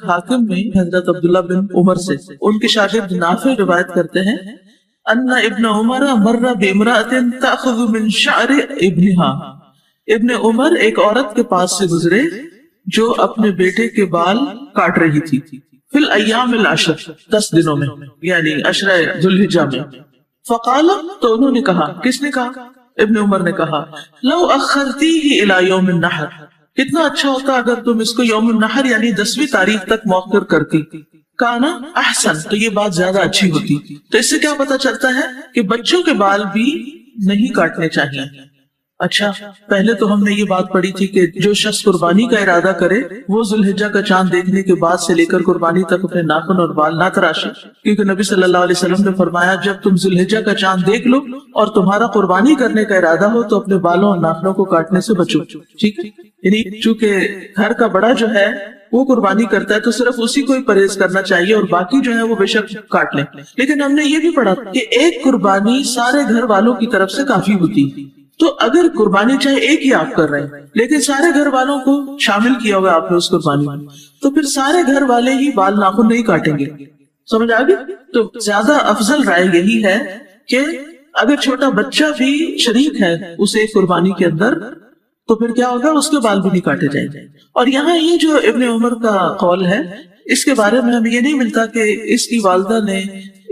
حاکم میں حضرت عبداللہ بن عمر سے ان کے شاگرد نافع روایت کرتے ہیں ان ابن عمر مر بامرأۃ تأخذ من شعر ابنها، ابن عمر ایک عورت کے پاس سے گزرے جو اپنے بیٹے کے بال کاٹ رہی تھی، فی الایام العشر 10 دنوں میں یعنی عشرہ ذو الحجہ میں، فقال تو انہوں نے کہا، کس نے کہا؟ ابن عمر نے کہا، لو اخرتیہ الی یوم النحر، کتنا اچھا ہوتا اگر تم اس کو یوم النحر یعنی 10ویں تاریخ تک مؤخر کرتی، کانا احسن، تو یہ بات زیادہ اچھی ہوتی۔ تو اس سے کیا پتا چلتا ہے کہ بچوں کے بال بھی نہیں کاٹنے چاہیے۔ اچھا، پہلے تو ہم نے یہ بات پڑھی تھی کہ جو شخص قربانی کا ارادہ کرے وہ ذوالحجہ کا چاند دیکھنے کے بعد سے لے کر قربانی تک اپنے ناخن اور بال نہ تراشے، کیونکہ نبی صلی اللہ علیہ وسلم نے فرمایا جب تم ذوالحجہ کا چاند دیکھ لو اور تمہارا قربانی کرنے کا ارادہ ہو تو اپنے بالوں اور ناخنوں کو کاٹنے سے بچو۔ ٹھیک ہے، یعنی چونکہ گھر کا بڑا جو ہے وہ قربانی کرتا ہے تو صرف اسی کو ہی پرہیز کرنا چاہیے اور باقی جو ہے وہ بے شک کاٹ لیں، لیکن ہم نے یہ بھی پڑھا کہ ایک قربانی سارے گھر والوں کی طرف سے کافی ہوتی، تو اگر قربانی چاہے ایک ہی آپ کر رہے ہیں لیکن سارے گھر والوں کو شامل کیا ہوگا آپ نے اس قربانی میں، تو پھر سارے گھر والے ہی بال ناخن نہیں کاٹیں گے، سمجھ آ گئی؟ تو زیادہ افضل رائے یہی ہے کہ اگر چھوٹا بچہ بھی شریک ہے اس ایک قربانی کے اندر تو پھر کیا ہوگا، اس کے بال بھی نہیں کاٹے جائیں گے۔ اور یہاں یہ جو ابن عمر کا قول ہے اس کے بارے میں ہمیں یہ نہیں ملتا کہ اس کی والدہ نے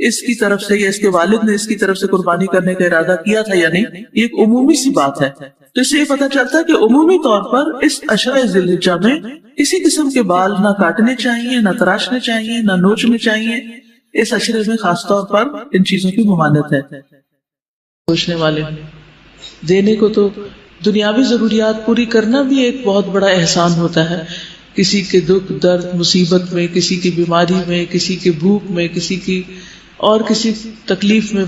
اس کی طرف سے یا اس کے والد نے اس کی طرف سے قربانی کرنے کا ارادہ کیا تھا یا نہیں، یہ ایک عمومی سی بات ہے۔ تو اس سے یہ پتہ چلتا ہے کہ عمومی طور پر اس عشرہ ذی الحجہ میں کسی قسم کے بال نہ کاٹنے چاہیے، نہ تراشنے چاہیے، نہ نوچنے چاہیے۔ اس عشرے میں خاص طور پر ان چیزوں کی ممانعت ہے۔ سوچنے والے دینے کو تو دنیاوی ضروریات پوری کرنا بھی ایک بہت بڑا احسان ہوتا ہے، کسی کے دکھ درد مصیبت میں، کسی کی بیماری میں، کسی کے بھوک میں، کسی کی اور کسی تکلیف میں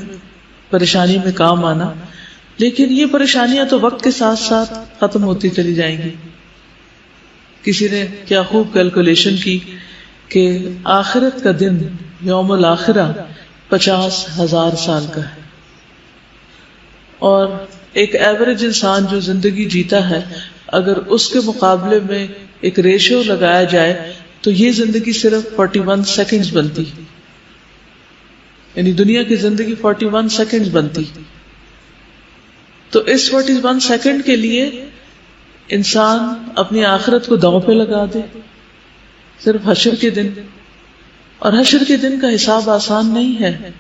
پریشانی میں کام آنا، لیکن یہ پریشانیاں تو وقت کے ساتھ ساتھ ختم ہوتی چلی جائیں گی۔ کسی نے کیا خوب کیلکولیشن کی کہ آخرت کا دن یوم الآخرہ 50,000 سال کا ہے، اور ایک ایوریج انسان جو زندگی جیتا ہے اگر اس کے مقابلے میں ایک ریشو لگایا جائے تو یہ زندگی صرف 41 سیکنڈز بنتی، یعنی دنیا کی زندگی 41 سیکنڈز بنتی۔ تو اس 41 سیکنڈ کے لیے انسان اپنی آخرت کو داؤں پہ لگا دے صرف حشر کے دن، اور حشر کے دن کا حساب آسان نہیں ہے،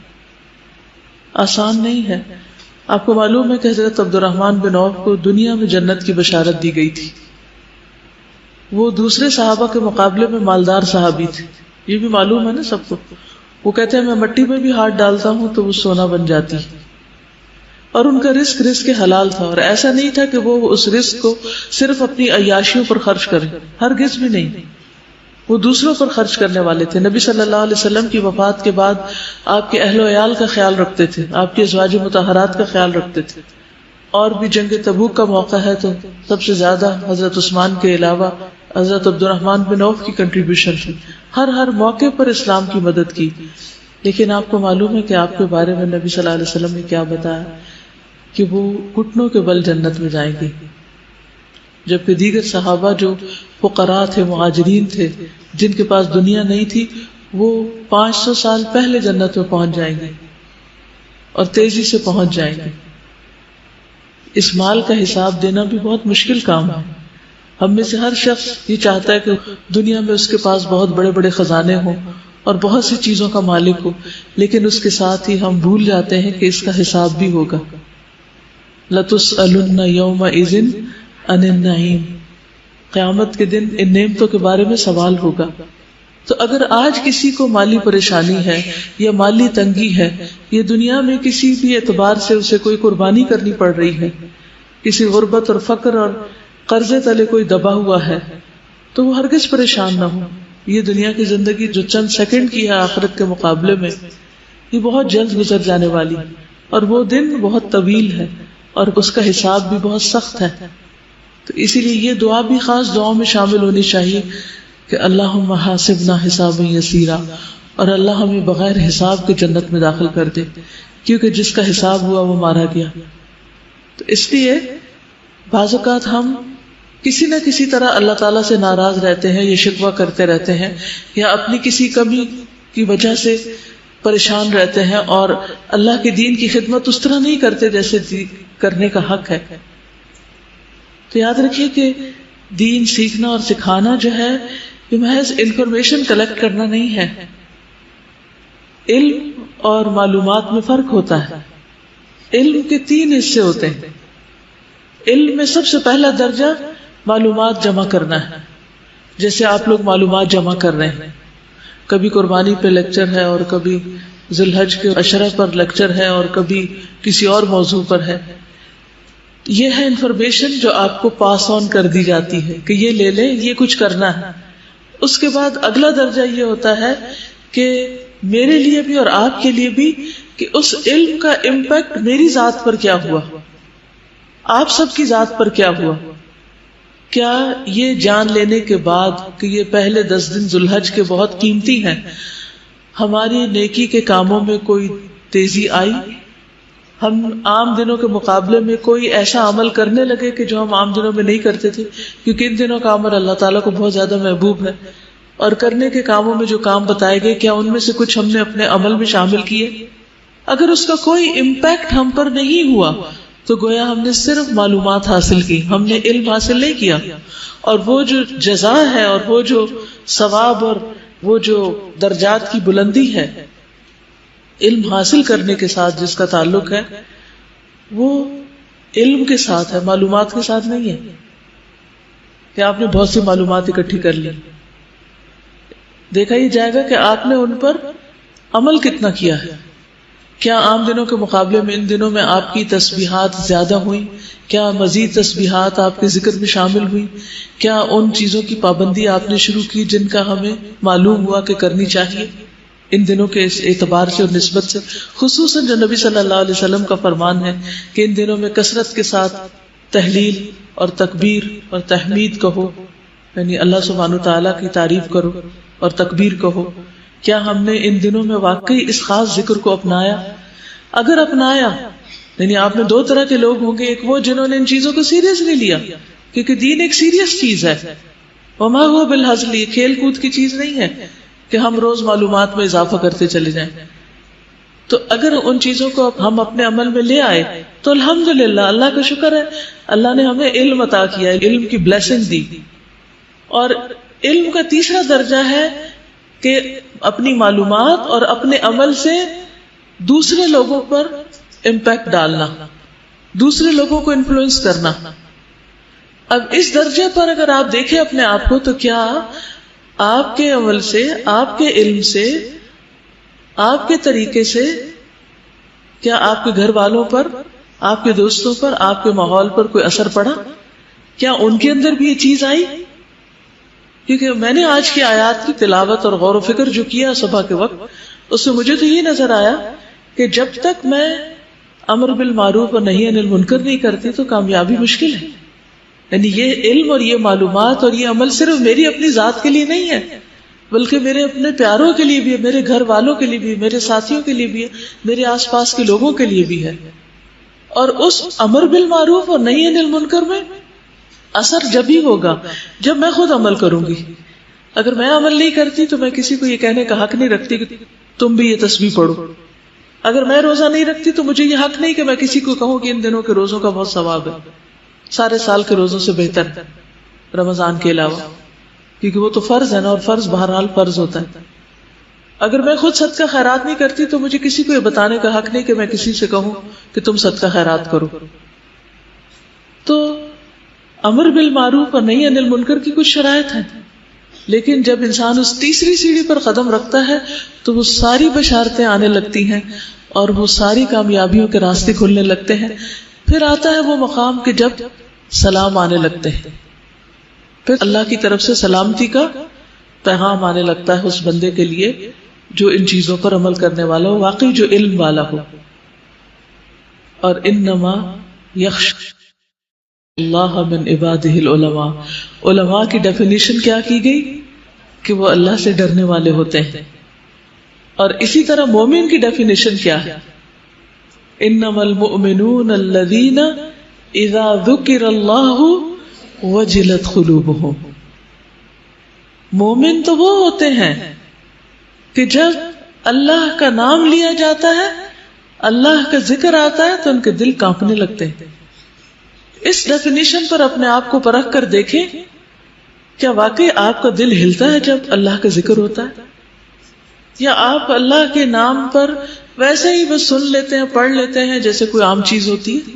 آسان نہیں ہے۔ آپ کو معلوم ہے کہ حضرت عبد الرحمن بن عوف کو دنیا میں جنت کی بشارت دی گئی تھی، وہ دوسرے صحابہ کے مقابلے میں مالدار صحابی تھے، یہ بھی معلوم ہے نا سب کو۔ وہ کہتے ہیں میں مٹی میں بھی ہاتھ ڈالتا ہوں تو وہ سونا بن جاتی، اور ان کا رزق حلال تھا، اور ایسا نہیں تھا کہ وہ اس رزق کو صرف اپنی عیاشیوں پر خرچ کریں، ہرگز بھی نہیں، وہ دوسروں پر خرچ کرنے والے تھے۔ نبی صلی اللہ علیہ وسلم کی وفات کے بعد آپ کے اہل و عیال کا خیال رکھتے تھے، آپ کے ازواج مطہرات کا خیال رکھتے تھے، اور بھی جنگ تبوک کا موقع ہے تو سب سے زیادہ حضرت عثمان کے علاوہ حضرت عبد الرحمن بن عوف کی کنٹریبیوشن تھی، ہر موقع پر اسلام کی مدد کی۔ لیکن آپ کو معلوم ہے کہ آپ کے بارے میں نبی صلی اللہ علیہ وسلم نے کیا بتایا کہ وہ گھٹنوں کے بل جنت میں جائیں گے، جبکہ دیگر صحابہ جو فقراء تھے، مہاجرین تھے، جن کے پاس دنیا نہیں تھی، وہ 500 سال پہلے جنت میں پہنچ جائیں گے اور تیزی سے پہنچ جائیں گے۔ اس مال کا حساب دینا بھی بہت مشکل کام ہے۔ ہم میں سے ہر شخص یہ چاہتا ہے کہ دنیا میں اس کے پاس بہت بڑے بڑے خزانے ہوں اور بہت سی چیزوں کا مالک ہو، لیکن اس کے ساتھ ہی ہم بھول جاتے ہیں کہ اس کا حساب بھی ہوگا۔ لَتُسْأَلُنَّ يَوْمَئِذٍ عَنِ النَّعِيمِ، قیامت کے دن ان نعمتوں کے بارے میں سوال ہوگا۔ تو اگر آج کسی کو مالی پریشانی ہے یا مالی تنگی ہے، یہ دنیا میں کسی بھی اعتبار سے اسے کوئی قربانی کرنی پڑ رہی ہے، کسی غربت اور فقر اور قرضے تلے کوئی دبا ہوا ہے، تو وہ ہرگز پریشان نہ ہو۔ یہ دنیا کی زندگی جو چند سیکنڈ کی ہے آخرت کے مقابلے میں، یہ بہت جلد گزر جانے والی، اور وہ دن بہت طویل ہے اور اس کا حساب بھی بہت سخت ہے۔ تو اسی لیے یہ دعا بھی خاص دعاؤں میں شامل ہونی چاہیے کہ اللہم حاسبنا حسابا یسیرا، اور اللہ ہمیں بغیر حساب کے جنت میں داخل کر دے، کیونکہ جس کا حساب ہوا وہ مارا گیا۔ تو اس لیے بعض اوقات ہم کسی نہ کسی طرح اللہ تعالیٰ سے ناراض رہتے ہیں یا شکوہ کرتے رہتے ہیں یا اپنی کسی کمی کی وجہ سے پریشان رہتے ہیں اور اللہ کے دین کی خدمت اس طرح نہیں کرتے جیسے کرنے کا حق ہے. تو یاد رکھیے کہ دین سیکھنا اور سکھانا جو ہے یہ محض انفارمیشن کلیکٹ کرنا نہیں ہے. علم اور معلومات میں فرق ہوتا ہے. علم کے 3 حصے ہوتے ہیں. علم میں سب سے پہلا درجہ معلومات جمع کرنا ہے. جیسے آپ لوگ معلومات جمع کر رہے ہیں, کبھی قربانی پہ لیکچر ہے اور کبھی ذی الحج کے عشرہ پر لیکچر ہے اور کبھی کسی اور موضوع پر ہے. یہ ہے انفارمیشن جو آپ کو پاس آن کر دی جاتی ہے کہ یہ لے لیں, یہ کچھ کرنا ہے. اس کے بعد اگلا درجہ یہ ہوتا ہے کہ میرے لیے بھی اور آپ کے لیے بھی کہ اس علم کا امپیکٹ میری ذات پر کیا ہوا, آپ سب کی ذات پر کیا ہوا. کیا یہ جان لینے کے بعد کہ یہ پہلے 10 دن ذی الحج کے بہت قیمتی ہیں, ہماری نیکی کے کاموں میں کوئی تیزی آئی؟ ہم عام دنوں کے مقابلے میں کوئی ایسا عمل کرنے لگے کہ جو ہم عام دنوں میں نہیں کرتے تھے, کیونکہ ان دنوں کا عمل اللہ تعالیٰ کو بہت زیادہ محبوب ہے. اور کرنے کے کاموں میں جو کام بتائے گئے, کیا ان میں سے کچھ ہم نے اپنے عمل میں شامل کیے؟ اگر اس کا کوئی امپیکٹ ہم پر نہیں ہوا تو گویا ہم نے صرف معلومات حاصل کی, ہم نے علم حاصل نہیں کیا. اور وہ جو جزا ہے اور وہ جو ثواب اور وہ جو درجات کی بلندی ہے علم حاصل کرنے کے ساتھ جس کا تعلق ہے, وہ علم کے ساتھ ہے, معلومات کے ساتھ نہیں ہے کہ آپ نے بہت سی معلومات اکٹھی کر لی. دیکھا یہ جائے گا کہ آپ نے ان پر عمل کتنا کیا ہے. کیا عام دنوں کے مقابلے میں ان دنوں میں آپ کی تسبیحات زیادہ ہوئی؟ کیا مزید تسبیحات آپ کے ذکر میں شامل ہوئی؟ کیا ان چیزوں کی پابندی آپ نے شروع کی جن کا ہمیں معلوم ہوا کہ کرنی چاہیے ان دنوں کے اس اعتبار سے اور نسبت سے؟ خصوصاً جو نبی صلی اللہ علیہ وسلم کا فرمان ہے کہ ان دنوں میں کثرت کے ساتھ تحلیل اور تکبیر اور تحمید کہو, یعنی اللہ سبحانہ وتعالیٰ کی تعریف کرو اور تکبیر کہو. کیا ہم نے ان دنوں میں واقعی اس خاص ذکر کو اپنایا؟ اگر اپنایا, یعنی آپ میں 2 طرح کے لوگ ہوں گے. ایک وہ جنہوں نے ان چیزوں کو سیریس نہیں لیا, کیونکہ دین ایک سیریس چیز ہے. وما هو بالہزل, یہ کھیل کود کی چیز نہیں ہے کہ ہم روز معلومات میں اضافہ کرتے چلے جائیں. تو اگر ان چیزوں کو ہم اپنے عمل میں لے آئے تو الحمدللہ, اللہ کا شکر ہے, اللہ نے ہمیں علم عطا کیا, علم کی بلیسنگ دی. اور علم کا تیسرا درجہ ہے کہ اپنی معلومات اور اپنے عمل سے دوسرے لوگوں پر امپیکٹ ڈالنا, دوسرے لوگوں کو انفلوئنس کرنا. اب اس درجے پر اگر آپ دیکھیں اپنے آپ کو, تو کیا آپ کے عمل سے, آپ کے علم سے, آپ کے طریقے سے, کیا آپ کے گھر والوں پر, آپ کے دوستوں پر, آپ کے ماحول پر کوئی اثر پڑا؟ کیا ان کے اندر بھی یہ چیز آئی؟ کیونکہ میں نے آج کی آیات کی تلاوت اور غور و فکر جو کیا صبح کے وقت, اس سے مجھے تو یہ نظر آیا کہ جب تک میں امر بالمعروف اور نہی عن المنکر نہیں کرتی تو کامیابی مشکل ہے. یعنی یہ علم اور یہ معلومات اور یہ عمل صرف میری اپنی ذات کے لیے نہیں ہے, بلکہ میرے اپنے پیاروں کے لیے بھی ہے, میرے گھر والوں کے لیے بھی, میرے ساتھیوں کے لیے بھی ہے, میرے آس پاس کے لوگوں کے لیے بھی ہے. اور اس امر بالمعروف اور نہی عن المنکر میں اثر جب ہی ہوگا جب میں خود عمل کروں گی. اگر میں عمل نہیں کرتی تو میں کسی کو یہ کہنے کا حق نہیں رکھتی کہ تم بھی یہ تسبیح پڑھو. اگر میں روزہ نہیں رکھتی تو مجھے یہ حق نہیں کہ میں کسی کو کہوں کہ ان دنوں کے روزوں کا بہت ثواب ہے, سارے سال کے روزوں سے بہتر ہے رمضان کے علاوہ, کیونکہ وہ تو فرض ہے نا, اور فرض بہرحال فرض ہوتا ہے. اگر میں خود صدقہ خیرات نہیں کرتی تو مجھے کسی کو یہ بتانے کا حق نہیں کہ میں کسی سے کہوں کہ تم صدقہ خیرات کرو. تو امر بالمعروف اور نہی عن المنکر کی کچھ شرائط ہیں, لیکن جب انسان اس تیسری سیڑھی پر قدم رکھتا ہے تو وہ ساری بشارتیں آنے لگتی ہیں اور وہ ساری کامیابیوں کے راستے کھلنے لگتے ہیں. پھر آتا ہے وہ مقام کہ جب سلام آنے لگتے ہیں, پھر اللہ کی طرف سے سلامتی کا پیغام آنے لگتا ہے اس بندے کے لیے جو ان چیزوں پر عمل کرنے والا ہو, واقعی جو علم والا ہو. اور انما یخشى اللہ من عبادہ العلماء, علماء کی ڈیفینیشن کیا کی گئی کہ وہ اللہ سے ڈرنے والے ہوتے ہیں. اور اسی طرح مومن کی ڈیفینیشن کیا ہے؟ انما المؤمنون الذین اذا ذکر اللہ وجلت قلوبهم. مومن تو وہ ہوتے ہیں کہ جب اللہ کا نام لیا جاتا ہے، اللہ کا ذکر آتا ہے تو ان کے دل کانپنے لگتے ہیں. اس ڈیفینیشن پر اپنے آپ کو پرکھ کر دیکھیں، کیا واقعی آپ کا دل ہلتا ہے جب اللہ کا ذکر ہوتا ہے، یا آپ اللہ کے نام پر ویسے ہی بس سن لیتے ہیں، پڑھ لیتے ہیں جیسے کوئی عام چیز ہوتی ہے.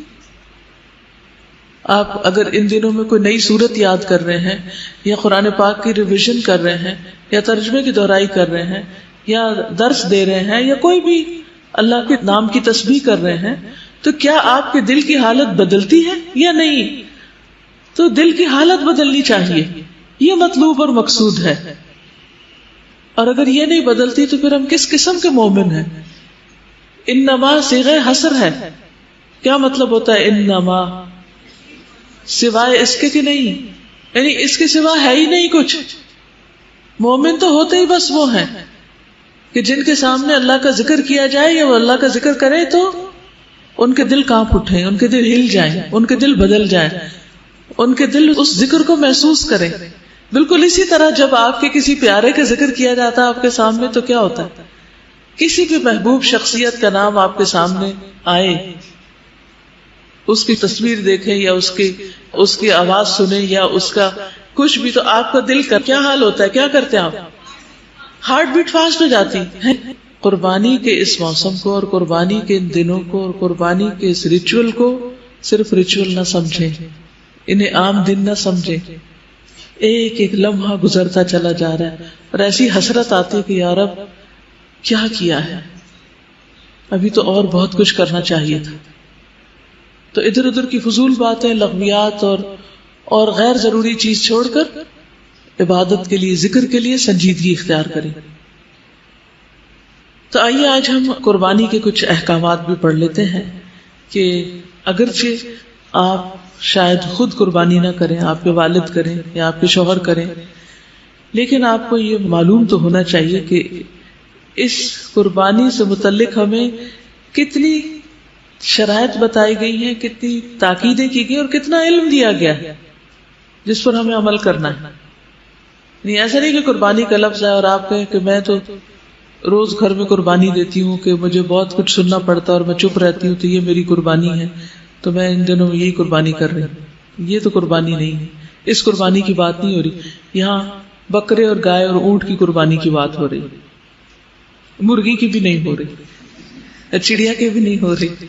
آپ اگر ان دنوں میں کوئی نئی صورت یاد کر رہے ہیں، یا قرآن پاک کی ریویژن کر رہے ہیں، یا ترجمے کی دہرائی کر رہے ہیں، یا درس دے رہے ہیں، یا کوئی بھی اللہ کے نام کی تسبیح کر رہے ہیں، تو کیا آپ کے دل کی حالت بدلتی ہے یا نہیں؟ تو دل کی حالت بدلنی چاہیے، یہ مطلوب اور مقصود ہے. اور اگر یہ نہیں بدلتی تو پھر ہم کس قسم کے مومن ہیں؟ انما صیغہ حصر ہے. کیا مطلب ہوتا ہے انما؟ سوائے اس کے کہ نہیں، یعنی اس کے سوا ہے ہی نہیں کچھ. مومن تو ہوتے ہی بس وہ ہیں کہ جن کے سامنے اللہ کا ذکر کیا جائے یا وہ اللہ کا ذکر کرے تو ان کے دل کانپ اٹھیں، ان کے دل ہل جائیں، ان کے دل بدل جائیں، ان کے دل اس ذکر کو محسوس کریں. بالکل اسی طرح جب آپ کے کسی پیارے کا ذکر کیا جاتا ہے آپ کے سامنے تو کیا ہوتا ہے؟ کسی بھی محبوب شخصیت کا نام آپ کے سامنے آئے، اس کی تصویر دیکھیں یا اس کی آواز سنیں یا اس کا کچھ بھی، تو آپ کا دل کا کیا حال ہوتا ہے؟ کیا کرتے ہیں آپ؟ ہارٹ بیٹ فاسٹ ہو جاتی ہے. قربانی کے اس موسم کو اور قربانی کے ان دنوں کو اور قربانی کے اس ریچول کو صرف ریچول نہ سمجھیں، انہیں عام دن نہ سمجھیں. ایک ایک لمحہ گزرتا چلا جا رہا ہے اور ایسی حسرت آتی ہے کہ یا رب کیا کیا ہے، ابھی تو اور بہت کچھ کرنا چاہیے تھا. تو ادھر ادھر کی فضول باتیں، لغویات اور غیر ضروری چیز چھوڑ کر عبادت کے لیے، ذکر کے لیے شنجیدگی اختیار کریں. تو آئیے آج ہم قربانی کے کچھ احکامات بھی پڑھ لیتے ہیں کہ اگرچہ آپ شاید خود قربانی نہ کریں، آپ کے والد کریں یا آپ کے شوہر کریں، لیکن آپ کو یہ معلوم تو ہونا چاہیے کہ اس قربانی سے متعلق ہمیں کتنی شرائط بتائی گئی ہیں، کتنی تاکیدیں کی گئی اور کتنا علم دیا گیا ہے جس پر ہمیں عمل کرنا ہے. نہیں ایسا نہیں کہ قربانی کا لفظ ہے اور آپ کہیں کہ میں تو روز گھر میں قربانی دیتی ہوں کہ مجھے بہت کچھ سننا پڑتا ہے اور میں چپ رہتی ہوں تو یہ میری قربانی ہے، تو میں ان دنوں یہی قربانی کر رہی ہوں. یہ تو قربانی نہیں ہے، اس قربانی کی بات نہیں ہو رہی. یہاں بکرے اور گائے اور اونٹ کی قربانی کی بات ہو رہی، مرغی کی بھی نہیں ہو رہی، چڑیا کی بھی نہیں ہو رہی.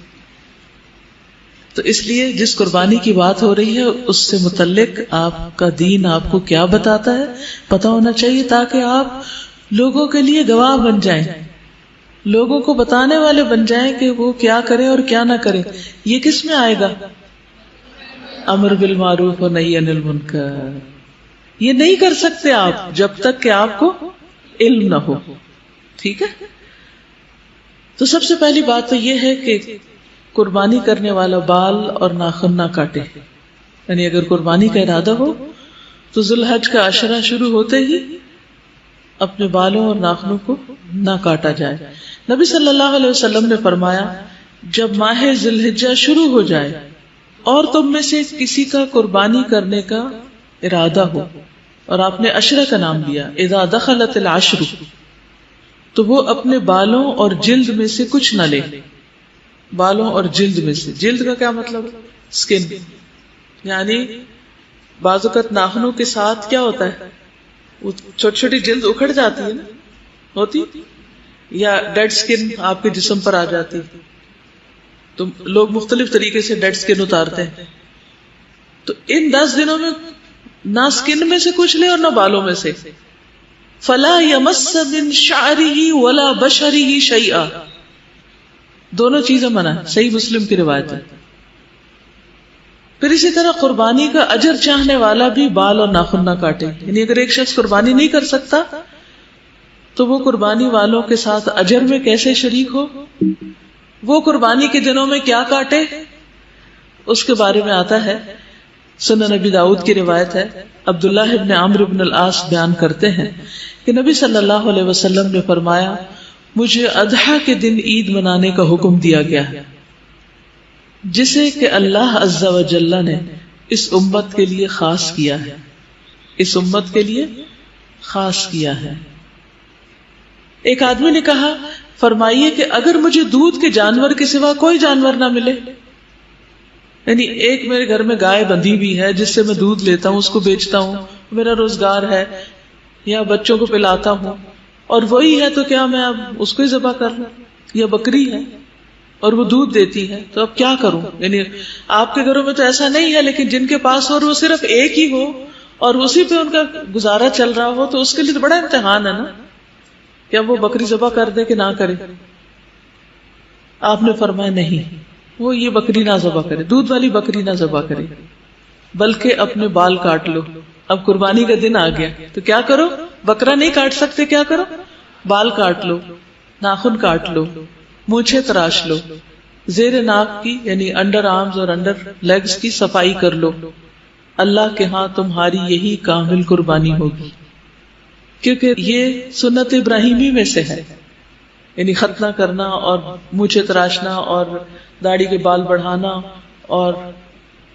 تو اس لیے جس قربانی کی بات ہو رہی ہے اس سے متعلق آپ کا دین آپ کو کیا بتاتا ہے پتہ ہونا چاہیے، تاکہ آپ لوگوں کے لیے گواہ بن جائیں، لوگوں کو بتانے والے بن جائیں کہ وہ کیا کریں اور کیا نہ کریں. یہ کس میں آئے گا؟ امر بالمعروف و نہی عن المنکر. یہ نہیں کر سکتے آپ جب تک کہ آپ کو علم نہ ہو. ٹھیک ہے؟ تو سب سے پہلی بات تو یہ ہے کہ قربانی کرنے والا بال اور ناخن نہ کاٹے. یعنی اگر قربانی کا ارادہ ہو تو ذی الحج کا عشرہ شروع ہوتے ہی اپنے بالوں اور ناخنوں کو نہ کاٹا جائے. نبی صلی اللہ علیہ وسلم نے فرمایا جب ماہ ذی الحجہ شروع ہو جائے اور تم میں سے کسی کا قربانی کرنے کا ارادہ ہو، اور آپ نے عشرہ کا نام دیا، اذا دخلت العشر، تو وہ اپنے بالوں اور جلد میں سے کچھ نہ لے. بالوں اور جلد میں سے، جلد کا کیا مطلب؟ سکن. یعنی بعض اوقات ناخنوں کے ساتھ کیا ہوتا ہے، وہ چھوٹی چھوٹی جلد اکھڑ جاتی ہے نا، ہوتی، یا ڈیڈ سکن آپ کے جسم پر آ جاتی، تو لوگ مختلف طریقے سے ڈیڈ سکن اتارتے ہیں. تو ان 10 دنوں میں نہ سکن میں سے کچھ لے اور نہ بالوں میں سے. فلا یمس من شعرہ ولا بشرہ شیئا، دونوں چیزیں منع ہے، صحیح مسلم کی روایت ہے. پھر اسی طرح قربانی کا اجر چاہنے والا بھی بال اور ناخن نہ کاٹے. یعنی اگر ایک شخص قربانی نہیں کر سکتا تو وہ قربانی والوں کے ساتھ اجر میں کیسے شریک ہو، وہ قربانی کے دنوں میں کیا کاٹے، اس کے بارے میں آتا ہے. سنن نبی داؤد کی روایت ہے، عبداللہ ابن عمرو بن العاص بیان کرتے ہیں کہ نبی صلی اللہ علیہ وسلم نے فرمایا مجھے اضحیٰ کے دن عید منانے کا حکم دیا گیا ہے، جسے کہ اللہ عز و جل نے اس امت کے لیے خاص کیا ہے، اس امت کے لیے خاص کیا ہے۔ ایک آدمی نے کہا فرمائیے کہ اگر مجھے دودھ کے جانور کے سوا کوئی جانور نہ ملے، یعنی ایک میرے گھر میں گائے بندھی بھی ہے جس سے میں دودھ لیتا ہوں، اس کو بیچتا ہوں، میرا روزگار ہے، یا بچوں کو پلاتا ہوں، اور وہی ہے تو کیا میں اب اس کو ہی ذبح کر لوں؟ یا بکری ہے اور وہ دودھ دیتی ہے تو اب کیا کروں؟ یعنی آپ کے گھروں میں تو ایسا نہیں ہے، لیکن جن کے پاس اور وہ صرف ایک ہی ہو اور اسی پہ ان کا گزارا چل رہا ہو تو اس کے لیے تو بڑا امتحان ہے نا، کیا وہ بکری ذبح کر دے کہ نہ کرے؟ آپ نے فرمایا نہیں، وہ یہ بکری نہ ذبح کرے، دودھ والی بکری نہ ذبح کرے، بلکہ اپنے بال کاٹ لو۔ اب قربانی کا دن آ گیا تو کیا کرو؟ بکرا نہیں کاٹ سکتے، کیا کرو؟ بال کاٹ لو، ناخن کاٹ لو، مونچھیں تراش لو، زیر ناک کی یعنی انڈر آرمز اور انڈر لیگز کی صفائی کر لو، اللہ کے ہاں تمہاری یہی کامل قربانی ہوگی، کیونکہ یہ سنت ابراہیمی میں سے ہے، یعنی ختنہ کرنا اور مونچھیں تراشنا اور داڑھی کے بال بڑھانا اور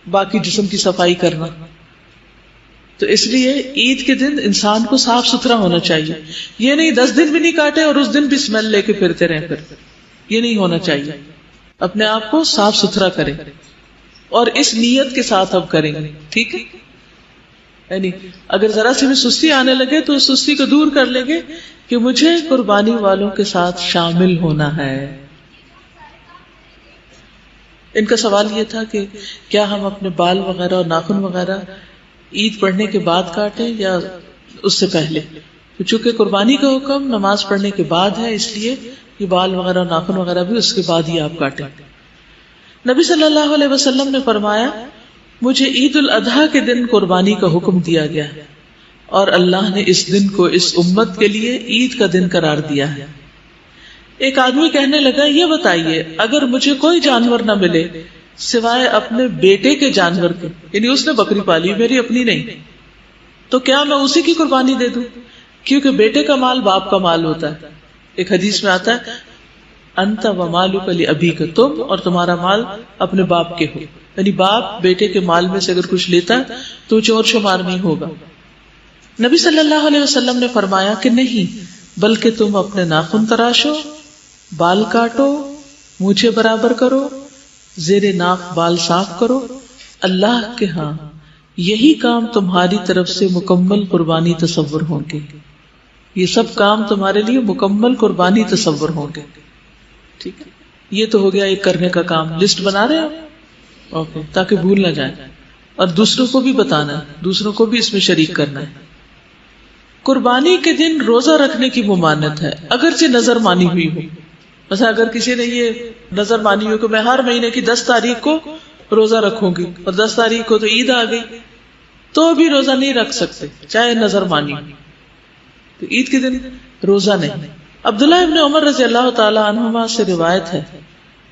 باقی جسم کی صفائی کرنا۔ تو اس لیے عید کے دن انسان کو صاف ستھرا ہونا چاہیے، یہ نہیں 10 دن بھی نہیں کاٹے اور اس دن بھی اسمیل لے کے پھرتے رہیں، پھر یہ نہیں ہونا چاہیے۔ اپنے آپ کو صاف ستھرا کریں اور اس نیت کے ساتھ اب کریں گے، ٹھیک ہے؟ یعنی اگر ذرا سی بھی سستی آنے لگے تو اس سستی کو دور کر لیں گے کہ مجھے قربانی والوں کے ساتھ شامل ہونا ہے۔ ان کا سوال یہ تھا کہ کیا ہم اپنے بال وغیرہ اور ناخن وغیرہ عید پڑھنے کے بعد کاٹیں یا اس سے پہلے؟ چونکہ قربانی کا حکم نماز پڑھنے کے بعد ہے، اس لیے یہ بال وغیرہ اور ناخن وغیرہ بھی اس کے بعد ہی آپ کاٹیں۔ نبی صلی اللہ علیہ وسلم نے فرمایا مجھے عید الاضحیٰ کے دن قربانی کا حکم دیا گیا ہے اور اللہ نے اس دن کو اس امت کے لیے عید کا دن قرار دیا ہے۔ ایک آدمی کہنے لگا یہ بتائیے اگر مجھے کوئی جانور نہ ملے سوائے اپنے بیٹے کے جانور کے، یعنی اس نے بکری پالی میری اپنی نہیں، تو کیا میں اسی کی قربانی دے دوں؟ کیونکہ بیٹے کا مال باپ کا مال ہوتا ہے۔ ایک حدیث میں آتا ہے انت ومالک لابیک، تم اور تمہارا مال اپنے باپ کے ہو، یعنی باپ بیٹے کے مال میں سے اگر کچھ لیتا ہے تو چور شمار نہیں ہوگا۔ نبی صلی اللہ علیہ وسلم نے فرمایا کہ نہیں، بلکہ تم اپنے ناخن تراشو، بال کاٹو، مونچھیں برابر کرو، زیر ناک بال صاف کرو، اللہ کے ہاں یہی کام تمہاری طرف سے مکمل قربانی تصور ہوں گے، یہ سب کام تمہارے لیے مکمل قربانی تصور ہوں گے، ٹھیک ہے؟ یہ تو ہو گیا ایک کرنے کا کام، لسٹ بنا رہے آپ؟ اوکے، تاکہ بھول نہ جائیں، اور دوسروں کو بھی بتانا ہے، دوسروں کو بھی اس میں شریک کرنا ہے۔ قربانی کے دن روزہ رکھنے کی ممانعت ہے اگرچہ نظر مانی ہوئی ہو۔ مثلا اگر کسی نے یہ نظر مانی ہوئی کہ میں ہر مہینے کی 10 تاریخ کو روزہ رکھوں گی اور 10 تاریخ کو تو عید آ گئی، تو بھی روزہ نہیں رکھ سکتے چاہے نظر مانی ہو، تو عید کے دن روزہ نہیں۔ عبداللہ ابن عمر رضی اللہ تعالی عنہما سے روایت ہے،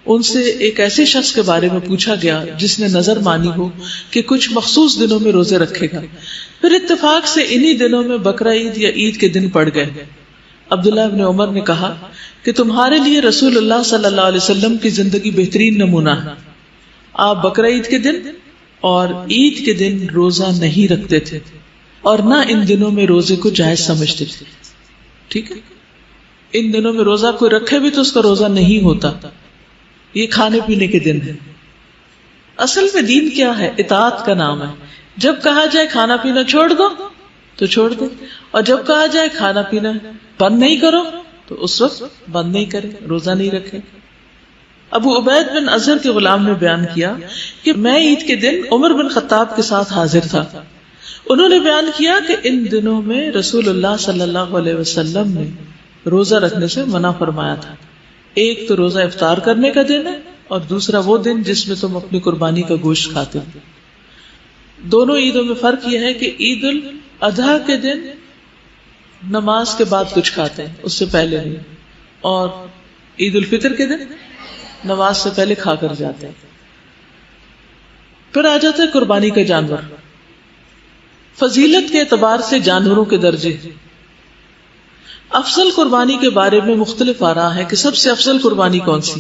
ان سے ایک ایسے شخص کے بارے میں پوچھا گیا جس نے نظر مانی ہو کہ کچھ مخصوص دنوں میں روزے رکھے گا، پھر اتفاق سے انہی دنوں میں بقرہ عید یا عید کے دن پڑ گئے۔ عبداللہ ابن عمر نے کہا کہ تمہارے لیے رسول اللہ صلی اللہ علیہ وسلم کی زندگی بہترین نمونہ ہے، آپ بقرہ عید کے دن اور عید کے دن روزہ نہیں رکھتے تھے اور نہ ان دنوں میں روزے کو جائز سمجھتے تھے، ٹھیک ہے؟ ان دنوں میں روزہ کوئی رکھے بھی تو اس کا روزہ نہیں ہوتا، یہ کھانے پینے کے دن ہے۔ اصل میں دین کیا ہے؟ اطاعت کا نام ہے، جب کہا جائے کھانا پینا چھوڑ دو تو چھوڑ دو، اور جب کہا جائے کھانا پینا بند نہیں کرو تو اس وقت بند نہیں کرے، روزہ نہیں رکھے۔ ابو عبید بن اظہر کے غلام نے بیان کیا کہ میں عید کے دن عمر بن خطاب کے ساتھ حاضر تھا، انہوں نے بیان کیا کہ ان دنوں میں رسول اللہ صلی اللہ علیہ وسلم نے روزہ رکھنے سے منع فرمایا تھا، ایک تو روزہ افطار کرنے کا دن ہے اور دوسرا وہ دن جس میں تم اپنی قربانی کا گوشت کھاتے ہو۔ دونوں عیدوں میں فرق یہ ہے کہ عید الاضحیٰ کے دن نماز کے بعد کچھ کھاتے ہیں، اس سے پہلے نہیں، اور عید الفطر کے دن نماز سے پہلے کھا کر جاتے ہیں۔ پھر آ جاتا ہے قربانی کا جانور۔ فضیلت کے اعتبار سے جانوروں کے درجے، افضل قربانی کے بارے میں مختلف آراء ہے کہ سب سے افضل قربانی کون سی؟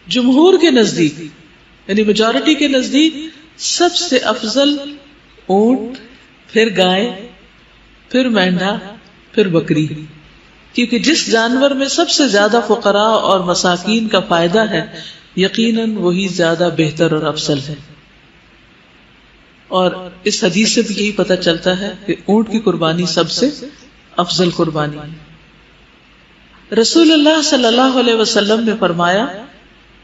جمہور کے نزدیک یعنی میجورٹی کے نزدیک سب سے افضل اونٹ، پھر گائے، پھر مینڈھا، پھر بکری، کیونکہ جس جانور میں سب سے زیادہ فقراء اور مساکین کا فائدہ ہے یقیناً وہی زیادہ بہتر اور افضل ہے۔ اور اس حدیث سے بھی یہی پتہ چلتا ہے کہ اونٹ کی قربانی سب سے افضل قربانی ہے۔ رسول اللہ صلی اللہ علیہ وسلم نے فرمایا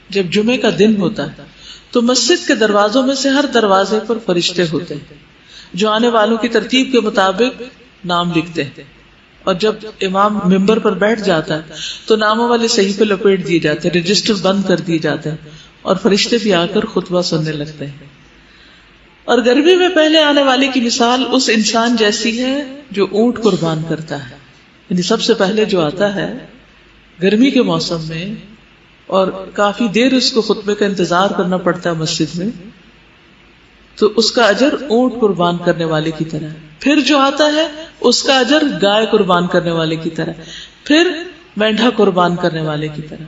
جب جمعے کا دن ہوتا ہے تو مسجد کے دروازوں میں سے ہر دروازے پر فرشتے ہوتے ہیں جو آنے والوں کی ترتیب کے مطابق نام لکھتے ہیں، اور جب امام ممبر پر بیٹھ جاتا ہے تو ناموں والے صحیفے لپیٹ دیے جاتے ہیں، رجسٹر بند کر دیے جاتے ہیں، اور فرشتے بھی آ کر خطبہ سننے لگتے ہیں۔ اور گرمی میں پہلے آنے والے کی مثال اس انسان جیسی ہے جو اونٹ قربان کرتا ہے، یعنی سب سے پہلے جو آتا ہے گرمی کے موسم میں اور کافی دیر اس کو خطبے کا انتظار کرنا پڑتا ہے مسجد میں، تو اس کا اجر اونٹ قربان کرنے والے کی طرح ہے۔ پھر جو آتا ہے اس کا اجر گائے قربان کرنے والے کی طرح، پھر مینڈھا قربان کرنے والے کی طرح،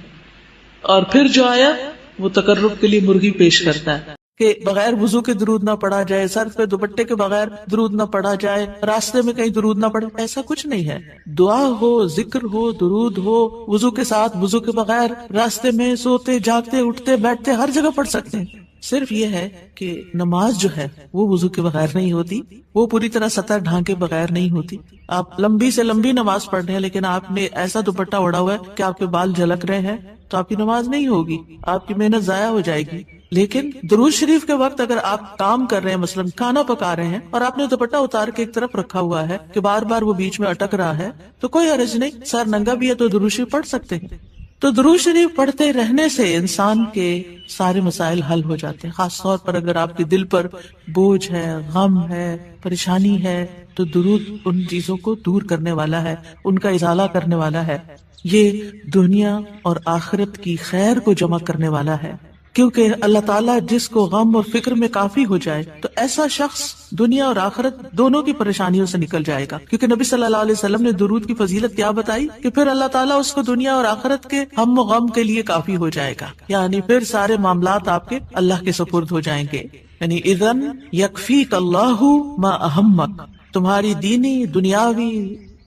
اور پھر جو آیا وہ تقرب کے لیے مرغی پیش کرتا ہے کہ بغیر وضو کے درود نہ پڑھا جائے، سر پہ دوپٹے کے بغیر درود نہ پڑھا جائے، راستے میں کہیں درود نہ پڑھے، ایسا کچھ نہیں ہے۔ دعا ہو، ذکر ہو، درود ہو، وضو کے ساتھ، وضو کے بغیر، راستے میں، سوتے جاگتے اٹھتے بیٹھتے ہر جگہ پڑھ سکتے ہیں۔ صرف یہ ہے کہ نماز جو ہے وہ وضو کے بغیر نہیں ہوتی، وہ پوری طرح سطر ڈھانکے بغیر نہیں ہوتی۔ آپ لمبی سے لمبی نماز پڑھ رہے ہیں لیکن آپ نے ایسا دوپٹہ اوڑا ہوا ہے کہ آپ کے بال جھلک رہے ہیں تو آپ کی نماز نہیں ہوگی، آپ کی محنت ضائع ہو جائے گی۔ لیکن درود شریف کے وقت اگر آپ کام کر رہے ہیں، مثلا کھانا پکا رہے ہیں، اور آپ نے دوپٹہ اتار کے ایک طرف رکھا ہوا ہے کہ بار بار وہ بیچ میں اٹک رہا ہے، تو کوئی حرج نہیں، سر ننگا بھی ہے تو درود شریف پڑھ سکتے ہیں۔ تو درود شریف پڑھتے رہنے سے انسان کے سارے مسائل حل ہو جاتے ہیں، خاص طور پر اگر آپ کے دل پر بوجھ ہے، غم ہے، پریشانی ہے، تو درود ان چیزوں کو دور کرنے والا ہے، ان کا ازالہ کرنے والا ہے۔ یہ دنیا اور آخرت کی خیر کو جمع کرنے والا ہے، کیونکہ اللہ تعالیٰ جس کو غم اور فکر میں کافی ہو جائے تو ایسا شخص دنیا اور آخرت دونوں کی پریشانیوں سے نکل جائے گا، کیونکہ نبی صلی اللہ علیہ وسلم نے درود کی فضیلت کیا بتائی کہ پھر اللہ تعالیٰ اس کو دنیا اور آخرت کے ہم و غم کے لیے کافی ہو جائے گا، یعنی پھر سارے معاملات آپ کے اللہ کے سپرد ہو جائیں گے۔ یعنی اذن یکفیک اللہ ما اہمک، تمہاری دینی، دنیاوی،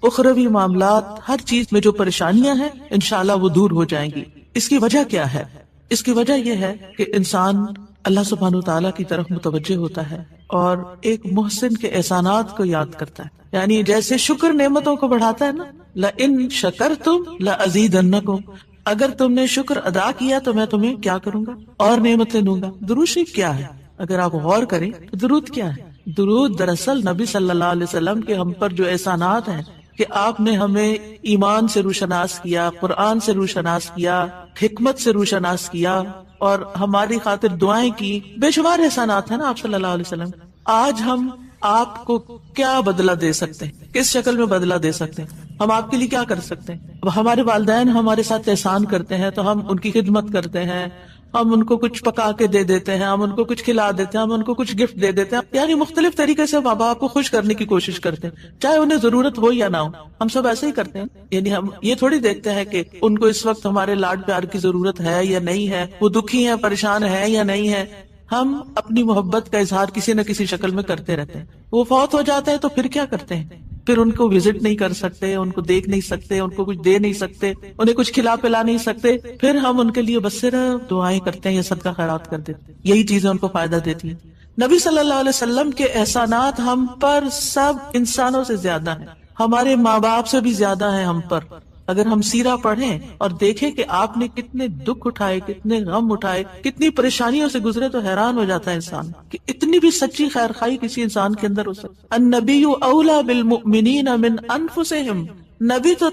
اخروی معاملات، ہر چیز میں جو پریشانیاں ہیں انشاءاللہ وہ دور ہو جائیں گی۔ اس کی وجہ کیا ہے؟ اس کی وجہ یہ ہے کہ انسان اللہ سبحانہ وتعالیٰ کی طرف متوجہ ہوتا ہے اور ایک محسن کے احسانات کو یاد کرتا ہے، یعنی جیسے شکر نعمتوں کو بڑھاتا ہے نا، لَإِن شَكَرْتُمْ لَأَزِيدَنَّكُمْ، اگر تم نے شکر ادا کیا تو میں تمہیں کیا کروں گا؟ اور نعمتیں دوں گا۔ درود شریف کیا ہے؟ اگر آپ غور کریں تو درود کیا ہے؟ درود دراصل نبی صلی اللہ علیہ وسلم کے ہم پر جو احسانات ہیں کہ آپ نے ہمیں ایمان سے روشناس کیا، قرآن سے روشناس کیا، حکمت سے روشناس کیا، اور ہماری خاطر دعائیں کی، بے شمار احسانات ہیں نا آپ صلی اللہ علیہ وسلم۔ آج ہم آپ کو کیا بدلہ دے سکتے ہیں؟ کس شکل میں بدلہ دے سکتے ہیں؟ ہم آپ کے لیے کیا کر سکتے ہیں؟ اب ہمارے والدین ہمارے ساتھ احسان کرتے ہیں تو ہم ان کی خدمت کرتے ہیں، ہم ان کو کچھ پکا کے دے دیتے ہیں، ہم ان کو کچھ کھلا دیتے ہیں، ہم ان کو کچھ گفٹ دے دیتے ہیں، یعنی مختلف طریقے سے ماں باپ کو خوش کرنے کی کوشش کرتے ہیں، چاہے انہیں ضرورت ہو یا نہ ہو، ہم سب ایسے ہی کرتے ہیں۔ یعنی ہم یہ تھوڑی دیکھتے ہیں کہ ان کو اس وقت ہمارے لاڈ پیار کی ضرورت ہے یا نہیں ہے، وہ دکھی ہیں، پریشان ہیں یا نہیں ہے۔ ہم اپنی محبت کا اظہار کسی نہ کسی شکل میں کرتے رہتے ہیں۔ وہ فوت ہو جاتے ہیں تو پھر کیا کرتے ہیں؟ پھر ان کو وزٹ نہیں کر سکتے، ان کو دیکھ نہیں سکتے، ان کو کچھ دے نہیں سکتے، انہیں کچھ کھلا پلا نہیں سکتے، پھر ہم ان کے لیے بس صرف دعائیں کرتے ہیں یا صدقہ خیرات کر دیتے ہیں، یہی چیزیں ان کو فائدہ دیتی ہیں۔ نبی صلی اللہ علیہ وسلم کے احسانات ہم پر سب انسانوں سے زیادہ ہیں، ہمارے ماں باپ سے بھی زیادہ ہیں ہم پر۔ اگر ہم سیرہ پڑھیں اور دیکھیں کہ آپ نے کتنے دکھ اٹھائے، کتنے غم اٹھائے، کتنی پریشانیوں سے گزرے تو حیران ہو جاتا ہے انسان کہ اتنی بھی سچی خیر خواہی کسی انسان کے اندر ہو سکتی۔ النبی اولی بالمؤمنین من انفسہم، نبی تو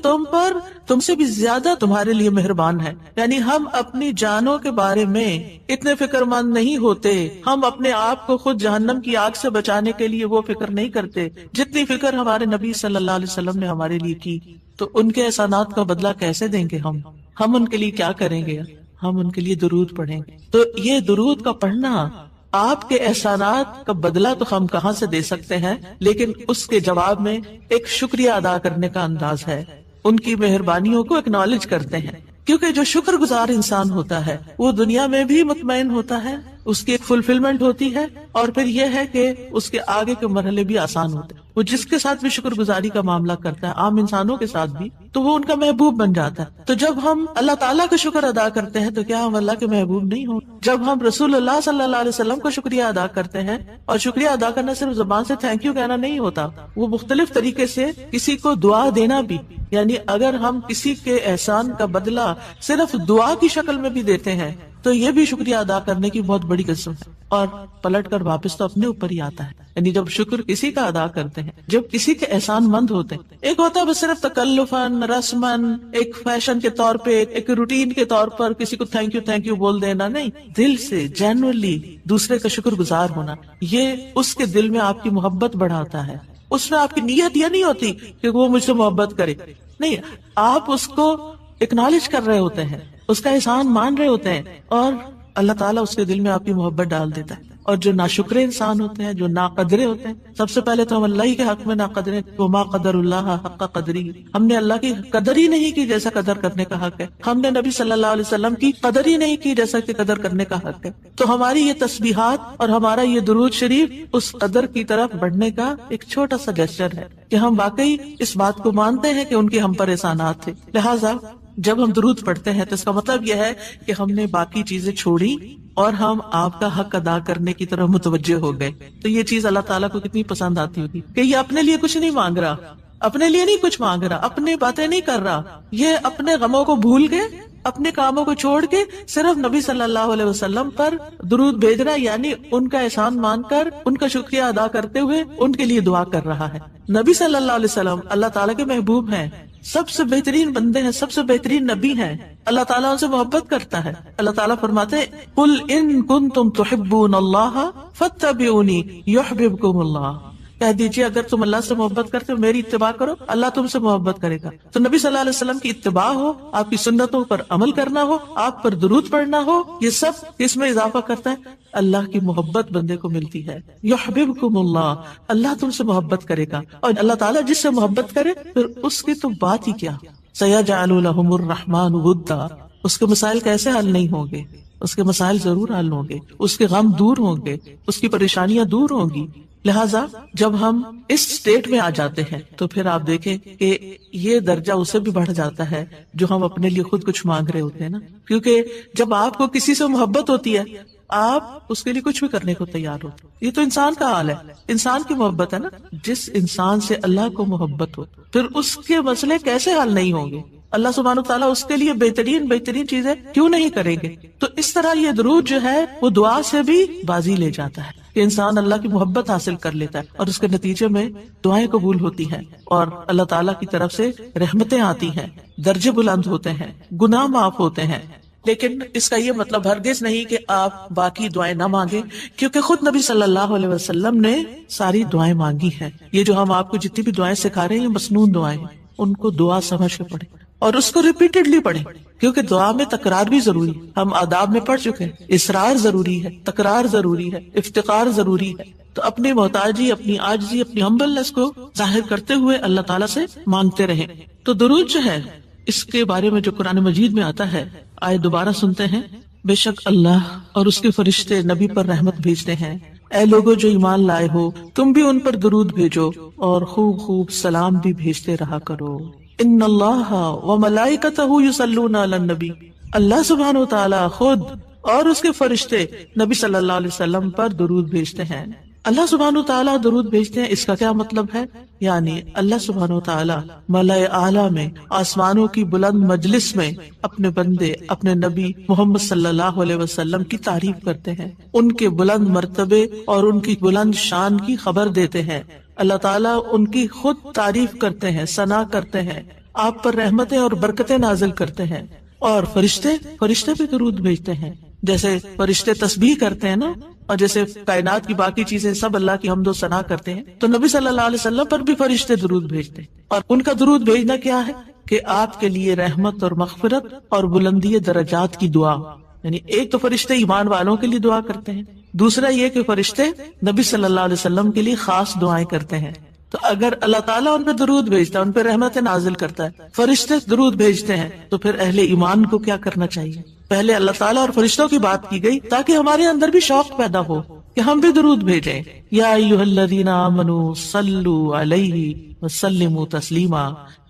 تم سے بھی زیادہ تمہارے لیے مہربان ہے، یعنی ہم اپنی جانوں کے بارے میں اتنے فکر مند نہیں ہوتے، ہم اپنے آپ کو خود جہنم کی آگ سے بچانے کے لیے وہ فکر نہیں کرتے جتنی فکر ہمارے نبی صلی اللہ علیہ وسلم نے ہمارے لیے کی۔ تو ان کے احسانات کا بدلہ کیسے دیں گے ہم ان کے لیے کیا کریں گے؟ ہم ان کے لیے درود پڑھیں گے۔ تو یہ درود کا پڑھنا آپ کے احسانات کا بدلہ تو ہم کہاں سے دے سکتے ہیں، لیکن اس کے جواب میں ایک شکریہ ادا کرنے کا انداز ہے، ان کی مہربانیوں کو اکنالج کرتے ہیں، کیونکہ جو شکر گزار انسان ہوتا ہے وہ دنیا میں بھی مطمئن ہوتا ہے، اس کی ایک فلفلمنٹ ہوتی ہے، اور پھر یہ ہے کہ اس کے آگے کے مرحلے بھی آسان ہوتے ہیں. وہ جس کے ساتھ بھی شکر گزاری کا معاملہ کرتا ہے، عام انسانوں کے ساتھ بھی، تو وہ ان کا محبوب بن جاتا ہے. تو جب ہم اللہ تعالیٰ کا شکر ادا کرتے ہیں تو کیا ہم اللہ کے محبوب نہیں ہوں؟ جب ہم رسول اللہ صلی اللہ علیہ وسلم کا شکریہ ادا کرتے ہیں، اور شکریہ ادا کرنا صرف زبان سے تھینک یو کہنا نہیں ہوتا، وہ مختلف طریقے سے کسی کو دعا دینا بھی، یعنی اگر ہم کسی کے احسان کا بدلہ صرف دعا کی شکل میں بھی دیتے ہیں تو یہ بھی شکریہ ادا کرنے کی بہت بڑی قسم ہے، اور پلٹ کر واپس تو اپنے اوپر ہی آتا ہے. یعنی جب شکر کسی کا ادا کرتے ہیں، جب کسی کے احسان مند ہوتے ہیں، ایک ہوتا ہے بس صرف تکلفاً رسماً ایک فیشن کے طور پہ، ایک روٹین کے طور پر کسی کو تھینک یو بول دینا، نہیں، دل سے جینوئنلی دوسرے کا شکر گزار ہونا، یہ اس کے دل میں آپ کی محبت بڑھاتا ہے. اس میں آپ کی نیت یہ نہیں ہوتی کہ وہ مجھ سے محبت کرے، نہیں، آپ اس کو اکنالج کر رہے ہوتے ہیں، اس کا احسان مان رہے ہوتے ہیں، اور اللہ تعالیٰ اس کے دل میں آپ کی محبت ڈال دیتا ہے. اور جو ناشکرے انسان ہوتے ہیں، جو ناقدرے ہوتے ہیں، سب سے پہلے تو ہم اللہ ہی کے حق میں ناقدرے، وما قدر اللہ حق قدری، ہم نے اللہ کی قدر ہی نہیں کی جیسا قدر کرنے کا حق ہے. ہم نے نبی صلی اللہ علیہ وسلم کی قدر ہی نہیں کی جیسا کہ قدر کرنے کا حق ہے. تو ہماری یہ تسبیحات اور ہمارا یہ درود شریف اس قدر کی طرف بڑھنے کا ایک چھوٹا سا جسچر ہے کہ ہم واقعی اس بات کو مانتے ہیں کہ ان کے ہم پر احسانات تھے. لہٰذا جب ہم درود پڑھتے ہیں تو اس کا مطلب یہ ہے کہ ہم نے باقی چیزیں چھوڑی اور ہم آپ کا حق ادا کرنے کی طرف متوجہ ہو گئے. تو یہ چیز اللہ تعالیٰ کو کتنی پسند آتی ہوگی کہ یہ اپنے لیے کچھ نہیں مانگ رہا، اپنے لیے نہیں کچھ مانگ رہا، اپنی باتیں نہیں کر رہا، یہ اپنے غموں کو بھول کے، اپنے کاموں کو چھوڑ کے صرف نبی صلی اللہ علیہ وسلم پر درود بھیج رہا ہے، یعنی ان کا احسان مان کر، ان کا شکریہ ادا کرتے ہوئے ان کے لیے دعا کر رہا ہے. نبی صلی اللہ علیہ وسلم اللہ تعالیٰ کے محبوب ہیں، سب سے بہترین بندے ہیں، سب سے بہترین نبی ہیں. اللہ تعالیٰ ان سے محبت کرتا ہے. اللہ تعالیٰ فرماتے ہیں قل ان کنتم تحبون اللہ فاتبعونی یحببکم اللہ، کہہ دیجیے اگر تم اللہ سے محبت کرتے ہو میری اتباع کرو، اللہ تم سے محبت کرے گا. تو نبی صلی اللہ علیہ وسلم کی اتباع ہو، آپ کی سنتوں پر عمل کرنا ہو، آپ پر درود پڑھنا ہو، یہ سب اس میں اضافہ کرتا ہے اللہ کی محبت بندے کو ملتی ہے. یحببکم اللہ، اللہ تم سے محبت کرے گا. اور اللہ تعالیٰ جس سے محبت کرے پھر اس کی تو بات ہی کیا، سیجعل لہم الرحمن ودا، اس کے مسائل کیسے حل نہیں ہوں گے، اس کے مسائل ضرور حل ہوں گے، اس کے غم دور ہوں گے، اس کی پریشانیاں دور ہوں گی. لہٰذا جب ہم اس سٹیٹ میں آ جاتے ہیں تو پھر آپ دیکھیں کہ یہ درجہ اسے بھی بڑھ جاتا ہے جو ہم اپنے لیے خود کچھ مانگ رہے ہوتے ہیں نا. کیونکہ جب آپ کو کسی سے محبت ہوتی ہے آپ اس کے لیے کچھ بھی کرنے کو تیار ہو. یہ تو انسان کا حال ہے، انسان کی محبت ہے نا. جس انسان سے اللہ کو محبت ہو پھر اس کے مسئلے کیسے حل نہیں ہوں گے؟ اللہ سبحانہ وتعالیٰ اس کے لیے بہترین چیزیں کیوں نہیں کریں گے؟ تو اس طرح یہ درود جو ہے وہ دعا سے بھی بازی لے جاتا ہے کہ انسان اللہ کی محبت حاصل کر لیتا ہے، اور اس کے نتیجے میں دعائیں قبول ہوتی ہیں اور اللہ تعالیٰ کی طرف سے رحمتیں آتی ہیں، درجے بلند ہوتے ہیں، گناہ معاف ہوتے ہیں. لیکن اس کا یہ مطلب ہرگز نہیں کہ آپ باقی دعائیں نہ مانگیں، کیونکہ خود نبی صلی اللہ علیہ وسلم نے ساری دعائیں مانگی ہیں. یہ جو ہم آپ کو جتنی بھی دعائیں سکھا رہے ہیں یہ مسنون دعائیں ہیں، ان کو دعا سمجھ کے پڑھیں اور اس کو ریپیٹڈلی پڑھیں، کیونکہ دعا میں تکرار بھی ضروری ہے. ہم آداب میں پڑھ چکے ہیں، اصرار ضروری ہے، تکرار ضروری ہے، افتقار ضروری ہے. تو اپنی محتاجی، اپنی عاجزی، اپنی ہمبلنس کو ظاہر کرتے ہوئے اللہ تعالیٰ سے مانگتے رہیں. تو درود جو ہے اس کے بارے میں جو قرآن مجید میں آتا ہے، آئے دوبارہ سنتے ہیں. بے شک اللہ اور اس کے فرشتے نبی پر رحمت بھیجتے ہیں. اے لوگوں جو ایمان لائے ہو تم بھی ان پر درود بھیجو اور خوب خوب سلام بھی بھیجتے رہا کرو. ان اللہ وملائکتہ یصلون علی النبی، اللہ سبحانہ وتعالی خود اور اس کے فرشتے نبی صلی اللہ علیہ وسلم پر درود بھیجتے ہیں. اللہ سبحانہ وتعالی درود بھیجتے ہیں، اس کا کیا مطلب ہے؟ یعنی اللہ سبحانہ وتعالی ملائے اعلیٰ میں، آسمانوں کی بلند مجلس میں اپنے بندے، اپنے نبی محمد صلی اللہ علیہ وسلم کی تعریف کرتے ہیں، ان کے بلند مرتبے اور ان کی بلند شان کی خبر دیتے ہیں. اللہ تعالیٰ ان کی خود تعریف کرتے ہیں، ثنا کرتے ہیں، آپ پر رحمتیں اور برکتیں نازل کرتے ہیں. اور فرشتے بھی درود بھیجتے ہیں، جیسے فرشتے تسبیح کرتے ہیں نا، اور جیسے کائنات کی باقی چیزیں سب اللہ کی حمد و ثنا کرتے ہیں، تو نبی صلی اللہ علیہ وسلم پر بھی فرشتے درود بھیجتے ہیں. اور ان کا درود بھیجنا کیا ہے کہ آپ کے لیے رحمت اور مغفرت اور بلندی درجات کی دعا. یعنی ایک تو فرشتے ایمان والوں کے لیے دعا کرتے ہیں، دوسرا یہ کہ فرشتے نبی صلی اللہ علیہ وسلم کے لیے خاص دعائیں کرتے ہیں. تو اگر اللہ تعالیٰ ان پہ درود بھیجتا ہے، ان پہ رحمت نازل کرتا ہے، فرشتے درود بھیجتے ہیں، تو پھر اہل ایمان کو کیا کرنا چاہیے؟ پہلے اللہ تعالیٰ اور فرشتوں کی بات کی گئی تاکہ ہمارے اندر بھی شوق پیدا ہو کہ ہم بھی درود بھیجیں. یا ایھا الذین آمنوا صلوا علیہ وسلموا تسلیما،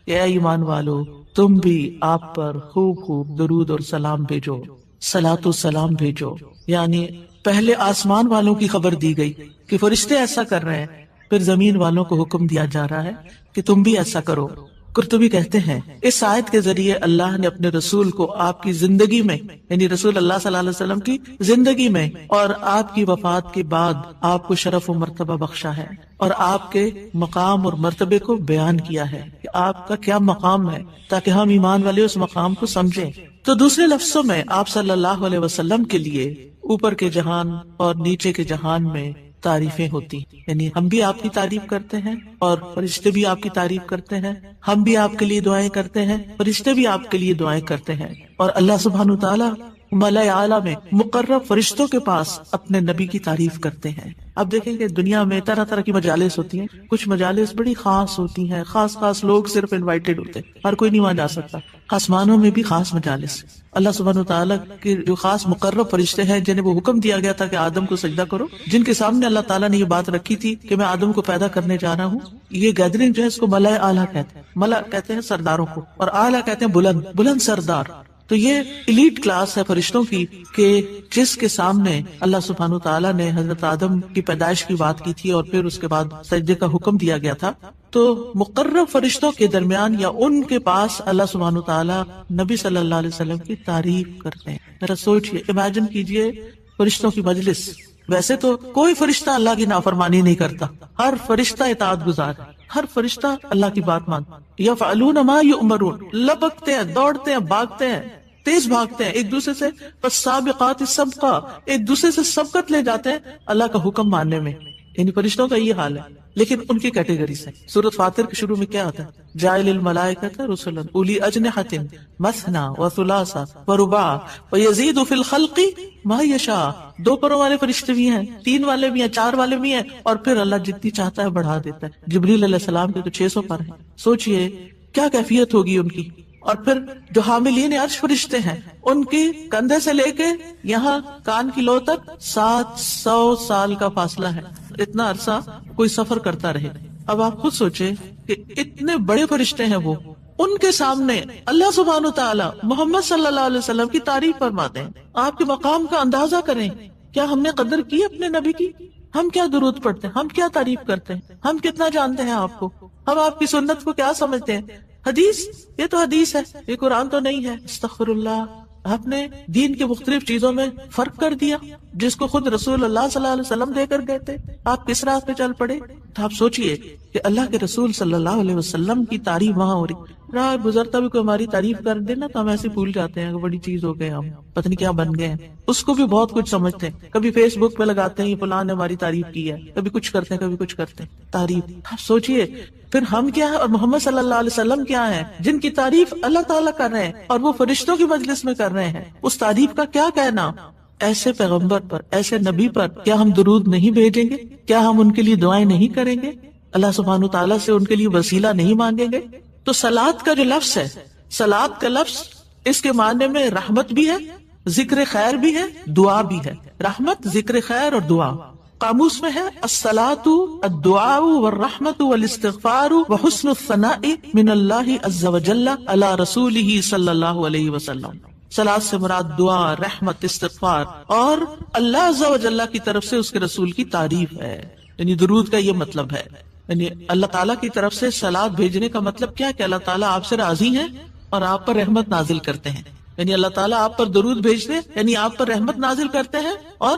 اے ایمان والو تم بھی آپ پر خوب خوب درود اور سلام بھیجو، صلاۃ و سلام بھیجو. یعنی پہلے آسمان والوں کی خبر دی گئی کہ فرشتے ایسا کر رہے ہیں، پھر زمین والوں کو حکم دیا جا رہا ہے کہ تم بھی ایسا کرو. قرطبی کہتے ہیں اس آیت کے ذریعے اللہ نے اپنے رسول کو آپ کی زندگی میں، یعنی رسول اللہ صلی اللہ علیہ وسلم کی زندگی میں اور آپ کی وفات کے بعد آپ کو شرف و مرتبہ بخشا ہے، اور آپ کے مقام اور مرتبے کو بیان کیا ہے کہ آپ کا کیا مقام ہے، تاکہ ہم ایمان والے اس مقام کو سمجھیں. تو دوسرے لفظوں میں آپ صلی اللہ علیہ وسلم کے لیے اوپر کے جہان اور نیچے کے جہان میں تعریفیں ہوتی، یعنی ہم بھی آپ کی تعریف کرتے ہیں اور فرشتے بھی آپ کی تعریف کرتے ہیں، ہم بھی آپ کے لیے دعائیں کرتے ہیں، فرشتے بھی آپ کے لیے دعائیں کرتے ہیں. اور اللہ سبحانہ وتعالی ملائے اعلیٰ میں مقرب فرشتوں کے پاس اپنے نبی کی تعریف کرتے ہیں. اب دیکھیں کہ دنیا میں طرح طرح کی مجالس ہوتی ہیں، کچھ مجالس بڑی خاص ہوتی ہیں، خاص لوگ صرف انوائٹڈ ہوتے ہیں، ہر کوئی نہیں وہاں جا سکتا. آسمانوں میں بھی خاص مجالس، اللہ سبحانہ وتعالیٰ کے جو خاص مقرب فرشتے ہیں جنہیں وہ حکم دیا گیا تھا کہ آدم کو سجدہ کرو، جن کے سامنے اللہ تعالیٰ نے یہ بات رکھی تھی کہ میں آدم کو پیدا کرنے جا رہا ہوں. یہ گیدرنگ جو ہے اس کو ملائے اعلیٰ کہتے ہیں. ملا کہتے ہیں سرداروں کو، اور اعلیٰ کہتے ہیں بلند سردار. تو یہ ایلیٹ کلاس ہے فرشتوں کی کہ جس کے سامنے اللہ سبحانہ وتعالیٰ نے حضرت آدم کی پیدائش کی بات کی تھی اور پھر اس کے بعد سجدے کا حکم دیا گیا تھا. تو مقرب فرشتوں کے درمیان یا ان کے پاس اللہ سبحانہ وتعالیٰ نبی صلی اللہ علیہ وسلم کی تعریف کرتے ہیں. ذرا سوچئے، امیجن کیجئے فرشتوں کی مجلس. ویسے تو کوئی فرشتہ اللہ کی نافرمانی نہیں کرتا، ہر فرشتہ اطاعت گزار ہے، ہر فرشتہ اللہ کی بات مانتا. یفعلون ما یؤمرون، لپکتے ہیں، دوڑتے ہیں، بھاگتے ہیں، تیز بھاگتے ہیں ایک دوسرے سے. فالسابقات سبقا، ایک دوسرے سے سبقت لے جاتے ہیں اللہ کا حکم ماننے میں. یعنی فرشتوں کا یہ حال ہے. لیکن ان کی کیٹیگریز ہیں. سورۃ فاطر کے شروع میں کیا آتا ہے؟ جاعل الملائکۃ رسلا اولی اجنحۃ مثنی وثلاث ورباع ویزید فی الخلق ما یشاء. 2 پروں والے فرشتے بھی ہیں، 3 والے بھی ہیں، 4 والے بھی ہیں، اور پھر اللہ جتنی چاہتا ہے بڑھا دیتا ہے. جبریل علیہ السلام کے تو 600 پر ہیں. سوچئے کیا کیفیت ہوگی ان کی. اور پھر جو حاملین عرش فرشتے ہیں ان کی کندھے سے لے کے یہاں کان کی لو تک 700 سال کا فاصلہ ہے. اتنا عرصہ کوئی سفر کرتا رہے. اب آپ خود سوچیں کہ اتنے بڑے فرشتے ہیں وہ، ان کے سامنے اللہ سبحانہ وتعالی محمد صلی اللہ علیہ وسلم کی تعریف فرماتے ہیں. آپ کے مقام کا اندازہ کریں. کیا ہم نے قدر کی اپنے نبی کی؟ ہم کیا درود پڑھتے ہیں، ہم کیا تعریف کرتے ہیں، ہم کتنا جانتے ہیں آپ کو، ہم آپ کی سنت کو کیا سمجھتے ہیں. حدیث، یہ تو حدیث ہے، یہ قرآن تو نہیں ہے. استغفر اللہ. آپ نے دین کے مختلف چیزوں میں فرق کر دیا جس کو خود رسول اللہ صلی اللہ علیہ وسلم دے کر گئے تھے. آپ کس راہ پہ چل پڑے. تو آپ سوچئے کہ اللہ کے رسول صلی اللہ علیہ وسلم کی تعریف وہاں ہو رہی، راہ گزرتا بھی کوئی ہماری تعریف کر دے نا تو ہم ایسے بھول جاتے ہیں کہ بڑی چیز ہو گئے، ہم پتہ نہیں کیا بن گئے ہیں. اس کو بھی بہت کچھ سمجھتے ہیں. کبھی فیس بک پہ لگاتے ہیں یہ فلاں نے ہماری تعریف کی ہے، کبھی کچھ کرتے ہیں، کبھی کچھ کرتے ہیں. تعریف. آپ سوچئے پھر ہم کیا ہے اور محمد صلی اللہ علیہ وسلم کیا ہے جن کی تعریف اللہ تعالیٰ کر رہے ہیں اور وہ فرشتوں کی مجلس میں کر رہے ہیں. اس تعریف کا کیا کہنا. ایسے پیغمبر پر، ایسے نبی پر کیا ہم درود نہیں بھیجیں گے؟ کیا ہم ان کے لیے دعائیں نہیں کریں گے؟ اللہ سبحانہ تعالیٰ سے ان کے لیے وسیلہ نہیں مانگیں گے؟ تو صلاۃ کا جو لفظ ہے، صلاۃ کا لفظ اس کے معنی میں رحمت بھی ہے، ذکر خیر بھی ہے، دعا بھی ہے. رحمت، ذکر خیر اور دعا. قاموس میں ہے الصلاۃ الدعاء والرحمت والاستغفار وحسن الثناء من اللہ عز وجل علی رسولہ صلی اللہ علیہ وسلم. صلاۃ سے مراد دعا، رحمت، استغفار اور اللہ عز وجل کی طرف سے اس کے رسول کی تعریف ہے. یعنی درود کا یہ مطلب ہے. یعنی اللہ تعالیٰ کی طرف سے صلاۃ بھیجنے کا مطلب کیا کہ اللہ تعالیٰ آپ سے راضی ہیں اور آپ پر رحمت نازل کرتے ہیں. یعنی اللہ تعالیٰ آپ پر درود بھیجتے یعنی آپ پر رحمت نازل کرتے ہیں اور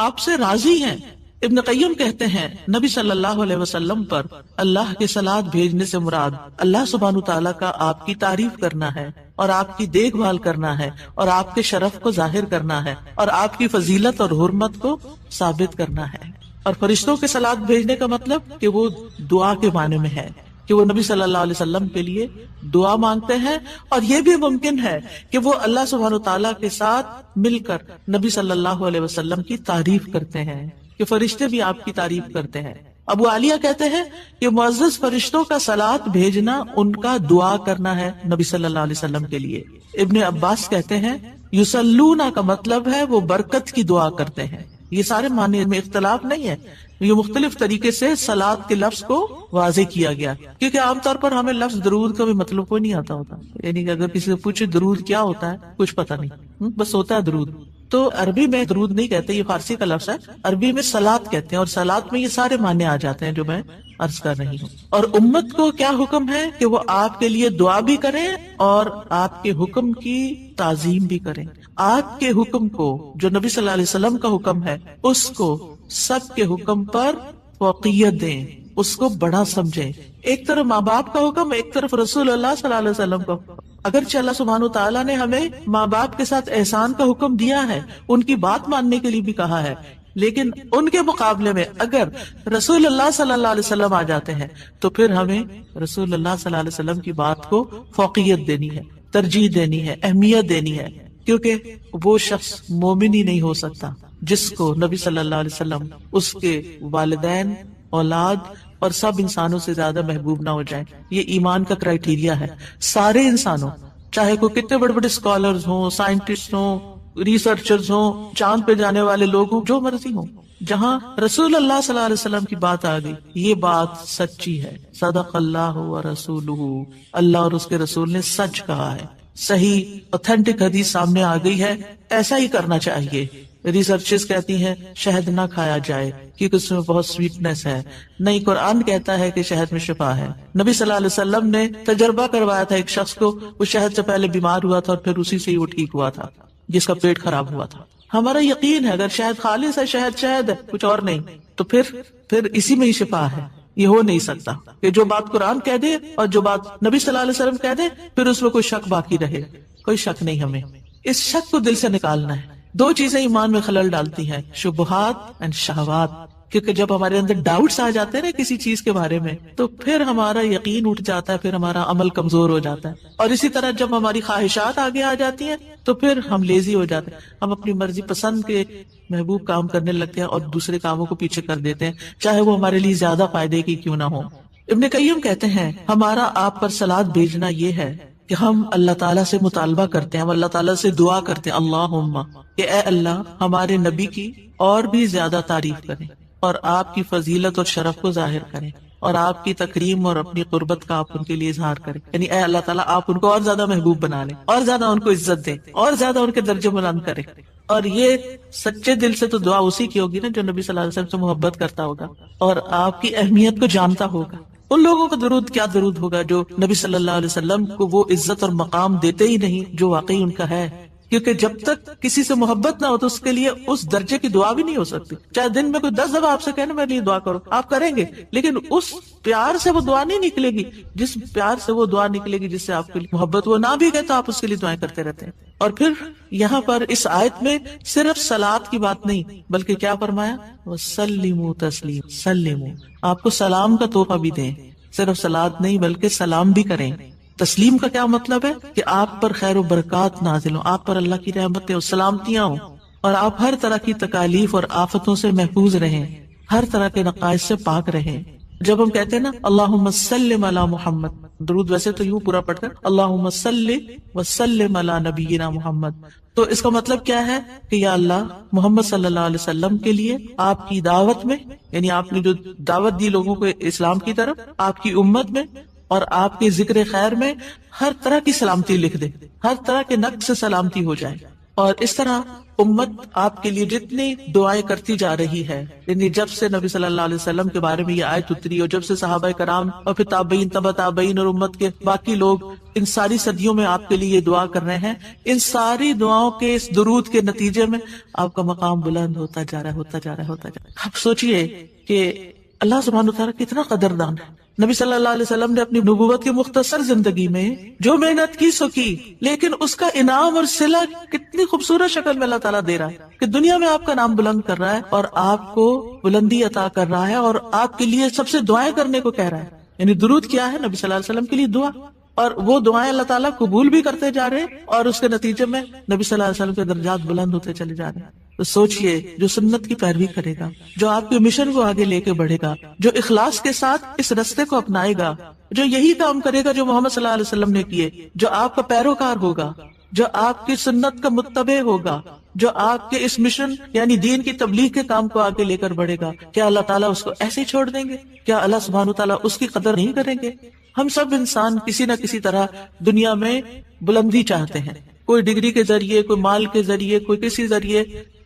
آپ سے راضی ہیں. ابن قیم کہتے ہیں نبی صلی اللہ علیہ وسلم پر اللہ کے صلاۃ بھیجنے سے مراد اللہ سبحانہ تعالیٰ کا آپ کی تعریف کرنا ہے اور آپ کی دیکھ بھال کرنا ہے اور آپ کے شرف کو ظاہر کرنا ہے اور آپ کی فضیلت اور حرمت کو ثابت کرنا ہے. اور فرشتوں کے صلاۃ بھیجنے کا مطلب کہ وہ دعا کے معنی میں ہے کہ وہ نبی صلی اللہ علیہ وسلم کے لیے دعا مانگتے ہیں. اور یہ بھی ممکن ہے کہ وہ اللہ سبحانہ تعالیٰ کے ساتھ مل کر نبی صلی اللہ علیہ وسلم کی تعریف کرتے ہیں کہ فرشتے بھی آپ کی تعریف کرتے ہیں. ابو عالیہ کہتے ہیں کہ معزز فرشتوں کا صلاۃ بھیجنا ان کا دعا کرنا ہے نبی صلی اللہ علیہ وسلم کے لیے. ابن عباس کہتے ہیں یصلون کا مطلب ہے وہ برکت کی دعا کرتے ہیں. یہ سارے معنی میں اختلاف نہیں ہے، یہ مختلف طریقے سے صلاۃ کے لفظ کو واضح کیا گیا، کیونکہ عام طور پر ہمیں لفظ درود کا بھی مطلب کوئی نہیں آتا ہوتا. یعنی کہ اگر کسی سے پوچھے درود کیا ہوتا ہے، کچھ پتہ نہیں، بس ہوتا ہے درود. تو عربی میں درود نہیں کہتے، یہ فارسی کا لفظ ہے. عربی میں صلاۃ کہتے ہیں، اور صلاۃ میں یہ سارے معنی آ جاتے ہیں جو میں عرض کر رہی ہوں. اور امت کو کیا حکم ہے کہ وہ آپ کے لیے دعا بھی کریں اور آپ کے حکم کی تعظیم بھی کریں. آپ کے حکم کو، جو نبی صلی اللہ علیہ وسلم کا حکم ہے، اس کو سب کے حکم پر فوقیت دیں، اس کو بڑا سمجھیں. ایک طرف ماں باپ کا حکم، ایک طرف رسول اللہ صلی اللہ علیہ وسلم کا حکم. اگرچہ اللہ سبحانہ وتعالیٰ نے ہمیں ماں باپ کے ساتھ احسان کا حکم دیا ہے، ان کی بات ماننے کے لیے بھی کہا ہے، لیکن ان کے مقابلے میں اگر رسول اللہ صلی اللہ علیہ وسلم آ جاتے ہیں تو پھر ہمیں رسول اللہ صلی اللہ علیہ وسلم کی بات کو فوقیت دینی ہے، ترجیح دینی ہے، اہمیت دینی ہے. کیونکہ وہ شخص مومن ہی نہیں ہو سکتا جس کو نبی صلی اللہ علیہ وسلم اس کے والدین، اولاد اور سب انسانوں سے زیادہ محبوب نہ ہو جائیں. یہ ایمان کا کرائیٹیریا ہے. سارے انسانوں، چاہے کوئی کتنے بڑے بڑے اسکالرز ہوں، سائنٹسٹ ہوں، ریسرچرز ہوں، چاند پہ جانے والے لوگ ہوں، جو مرضی ہوں، جہاں رسول اللہ صلی اللہ علیہ وسلم کی بات آ گئی، یہ بات سچی ہے. صدق اللہ و رسولہ، اللہ اور اس کے رسول نے سچ کہا ہے. صحیح اوتھینٹک حدیث سامنے آ گئی ہے، ایسا ہی کرنا چاہیے. ریسرچز کہتی ہیں شہد نہ کھایا جائے کیونکہ اس میں بہت سویٹنس ہے. نہیں، قرآن کہتا ہے کہ شہد میں شفا ہے. نبی صلی اللہ علیہ وسلم نے تجربہ کروایا تھا ایک شخص کو، وہ شہد سے پہلے بیمار ہوا تھا اور پھر اسی سے ہی وہ ٹھیک ہوا تھا جس کا پیٹ خراب ہوا تھا. ہمارا یقین ہے اگر شہد خالص ہے، شہد شہد ہے، کچھ اور نہیں، تو پھر اسی میں ہی شفا ہے. یہ ہو نہیں سکتا کہ جو بات قرآن کہہ دے اور جو بات نبی صلی اللہ علیہ وسلم کہہ دے پھر اس میں کوئی شک باقی رہے. کوئی شک نہیں. ہمیں اس شک کو دل سے نکالنا ہے. دو چیزیں ایمان میں خلل ڈالتی ہیں، شبہات اور شہوات. کیونکہ جب ہمارے اندر ڈاؤٹس آ جاتے ہیں نا کسی چیز کے بارے میں، تو پھر ہمارا یقین اٹھ جاتا ہے، پھر ہمارا عمل کمزور ہو جاتا ہے. اور اسی طرح جب ہماری خواہشات آگے آ جاتی ہیں تو پھر ہم لیزی ہو جاتے ہیں، ہم اپنی مرضی پسند کے محبوب کام کرنے لگتے ہیں اور دوسرے کاموں کو پیچھے کر دیتے ہیں، چاہے وہ ہمارے لیے زیادہ فائدے کی کیوں نہ ہو. ابن قیم کہتے ہیں ہمارا آپ پر صلات بھیجنا یہ ہے کہ ہم اللہ تعالیٰ سے مطالبہ کرتے ہیں، ہم اللہ تعالیٰ سے دعا کرتے ہیں، اللہم، کہ اے اللہ ہمارے نبی کی اور بھی زیادہ تعریف کریں اور آپ کی فضیلت اور شرف کو ظاہر کریں اور آپ کی تکریم اور اپنی قربت کا آپ ان کے لیے اظہار کریں. یعنی اے اللہ تعالیٰ آپ ان کو اور زیادہ محبوب بنا لیں، اور زیادہ ان کو عزت دیں، اور زیادہ ان کے درجے بلند کریں. اور یہ سچے دل سے تو دعا اسی کی ہوگی نا جو نبی صلی اللہ علیہ وسلم سے محبت کرتا ہوگا اور آپ کی اہمیت کو جانتا ہوگا. ان لوگوں کا درود کیا درود ہوگا جو نبی صلی اللہ علیہ وسلم کو وہ عزت اور مقام دیتے ہی نہیں جو واقعی ان کا ہے. کیونکہ جب تک کسی سے محبت نہ ہو تو اس کے لیے اس درجے کی دعا بھی نہیں ہو سکتی. چاہے دن میں کوئی 10 دفعہ آپ سے کہنا میرے لیے دعا کرو، آپ کریں گے، لیکن اس پیار سے وہ دعا نہیں نکلے گی جس پیار سے وہ دعا نکلے گی جس سے آپ کے لیے محبت. وہ نہ بھی کہے تو آپ اس کے لیے دعائیں کرتے رہتے ہیں. اور پھر یہاں پر اس آیت میں صرف صلاۃ کی بات نہیں بلکہ کیا فرمایا، وسلموا تسلیم، سلموا، آپ کو سلام کا تحفہ بھی دیں. صرف صلاۃ نہیں بلکہ سلام بھی کریں. تسلیم کا کیا مطلب ہے کہ آپ پر خیر و برکات نازل ہوں، آپ پر اللہ کی رحمتیں اور سلامتیاں ہوں، اور آپ ہر طرح کی تکالیف اور آفتوں سے محفوظ رہیں، ہر طرح کے نقائص سے پاک رہیں. جب ہم کہتے ہیں نا اللہم صلی علی محمد، درود ویسے تو یوں پورا پڑھ کر اللہم صلی وسلم علی نبینا محمد، تو اس کا مطلب کیا ہے کہ یا اللہ محمد صلی اللہ علیہ وسلم کے لیے آپ کی دعوت میں، یعنی آپ نے جو دعوت دی لوگوں کو اسلام کی طرف، آپ کی امت میں اور آپ کے ذکر خیر میں ہر طرح کی سلامتی لکھ دے، ہر طرح کے نقص سے سلامتی ہو جائے. اور اس طرح امت آپ کے لیے جتنی دعائیں کرتی جا رہی ہے، یعنی جب سے نبی صلی اللہ علیہ وسلم کے بارے میں یہ آیت اتری اور جب سے صحابہ کرام اور پھر تابعین، تبع تابعین اور امت کے باقی لوگ ان ساری صدیوں میں آپ کے لیے یہ دعا کر رہے ہیں، ان ساری دعاؤں کے اس درود کے نتیجے میں آپ کا مقام بلند ہوتا جا رہا ہے، ہوتا جا رہا ہے، ہوتا جا رہا ہے. آپ سوچئے کہ اللہ سبحانہ وتعالیٰ کتنا قدردان ہے. نبی صلی اللہ علیہ وسلم نے اپنی نبوت کی مختصر زندگی میں جو محنت کی سو کی، لیکن اس کا انعام اور صلہ کتنی خوبصورت شکل میں اللہ تعالیٰ دے رہا ہے کہ دنیا میں آپ کا نام بلند کر رہا ہے اور آپ کو بلندی عطا کر رہا ہے اور آپ کے لیے سب سے دعائیں کرنے کو کہہ رہا ہے. یعنی درود کیا ہے؟ نبی صلی اللہ علیہ وسلم کے لیے دعا، اور وہ دعائیں اللہ تعالیٰ قبول بھی کرتے جا رہے ہیں اور اس کے نتیجے میں نبی صلی اللہ علیہ وسلم کے درجات بلند ہوتے چلے جا رہے ہیں. تو سوچئے جو سنت کی پیروی کرے گا، جو آپ کے مشن کو آگے لے کے بڑھے گا، جو اخلاص کے ساتھ اس رستے کو اپنائے گا، جو یہی کام کرے گا جو محمد صلی اللہ علیہ وسلم نے کیے، جو آپ کا پیروکار ہوگا، جو آپ کی سنت کا متبع ہوگا، جو آپ کے اس مشن یعنی دین کی تبلیغ کے کام کو آگے لے کر بڑھے گا، کیا اللہ تعالیٰ اس کو ایسے ہی چھوڑ دیں گے؟ کیا اللہ سبحانہ تعالیٰ اس کی قدر نہیں کریں گے؟ ہم سب انسان کسی نہ کسی طرح دنیا میں بلندی چاہتے ہیں، کوئی ڈگری کے ذریعے، کوئی مال کے ذریعے، کوئی کسی ذریعے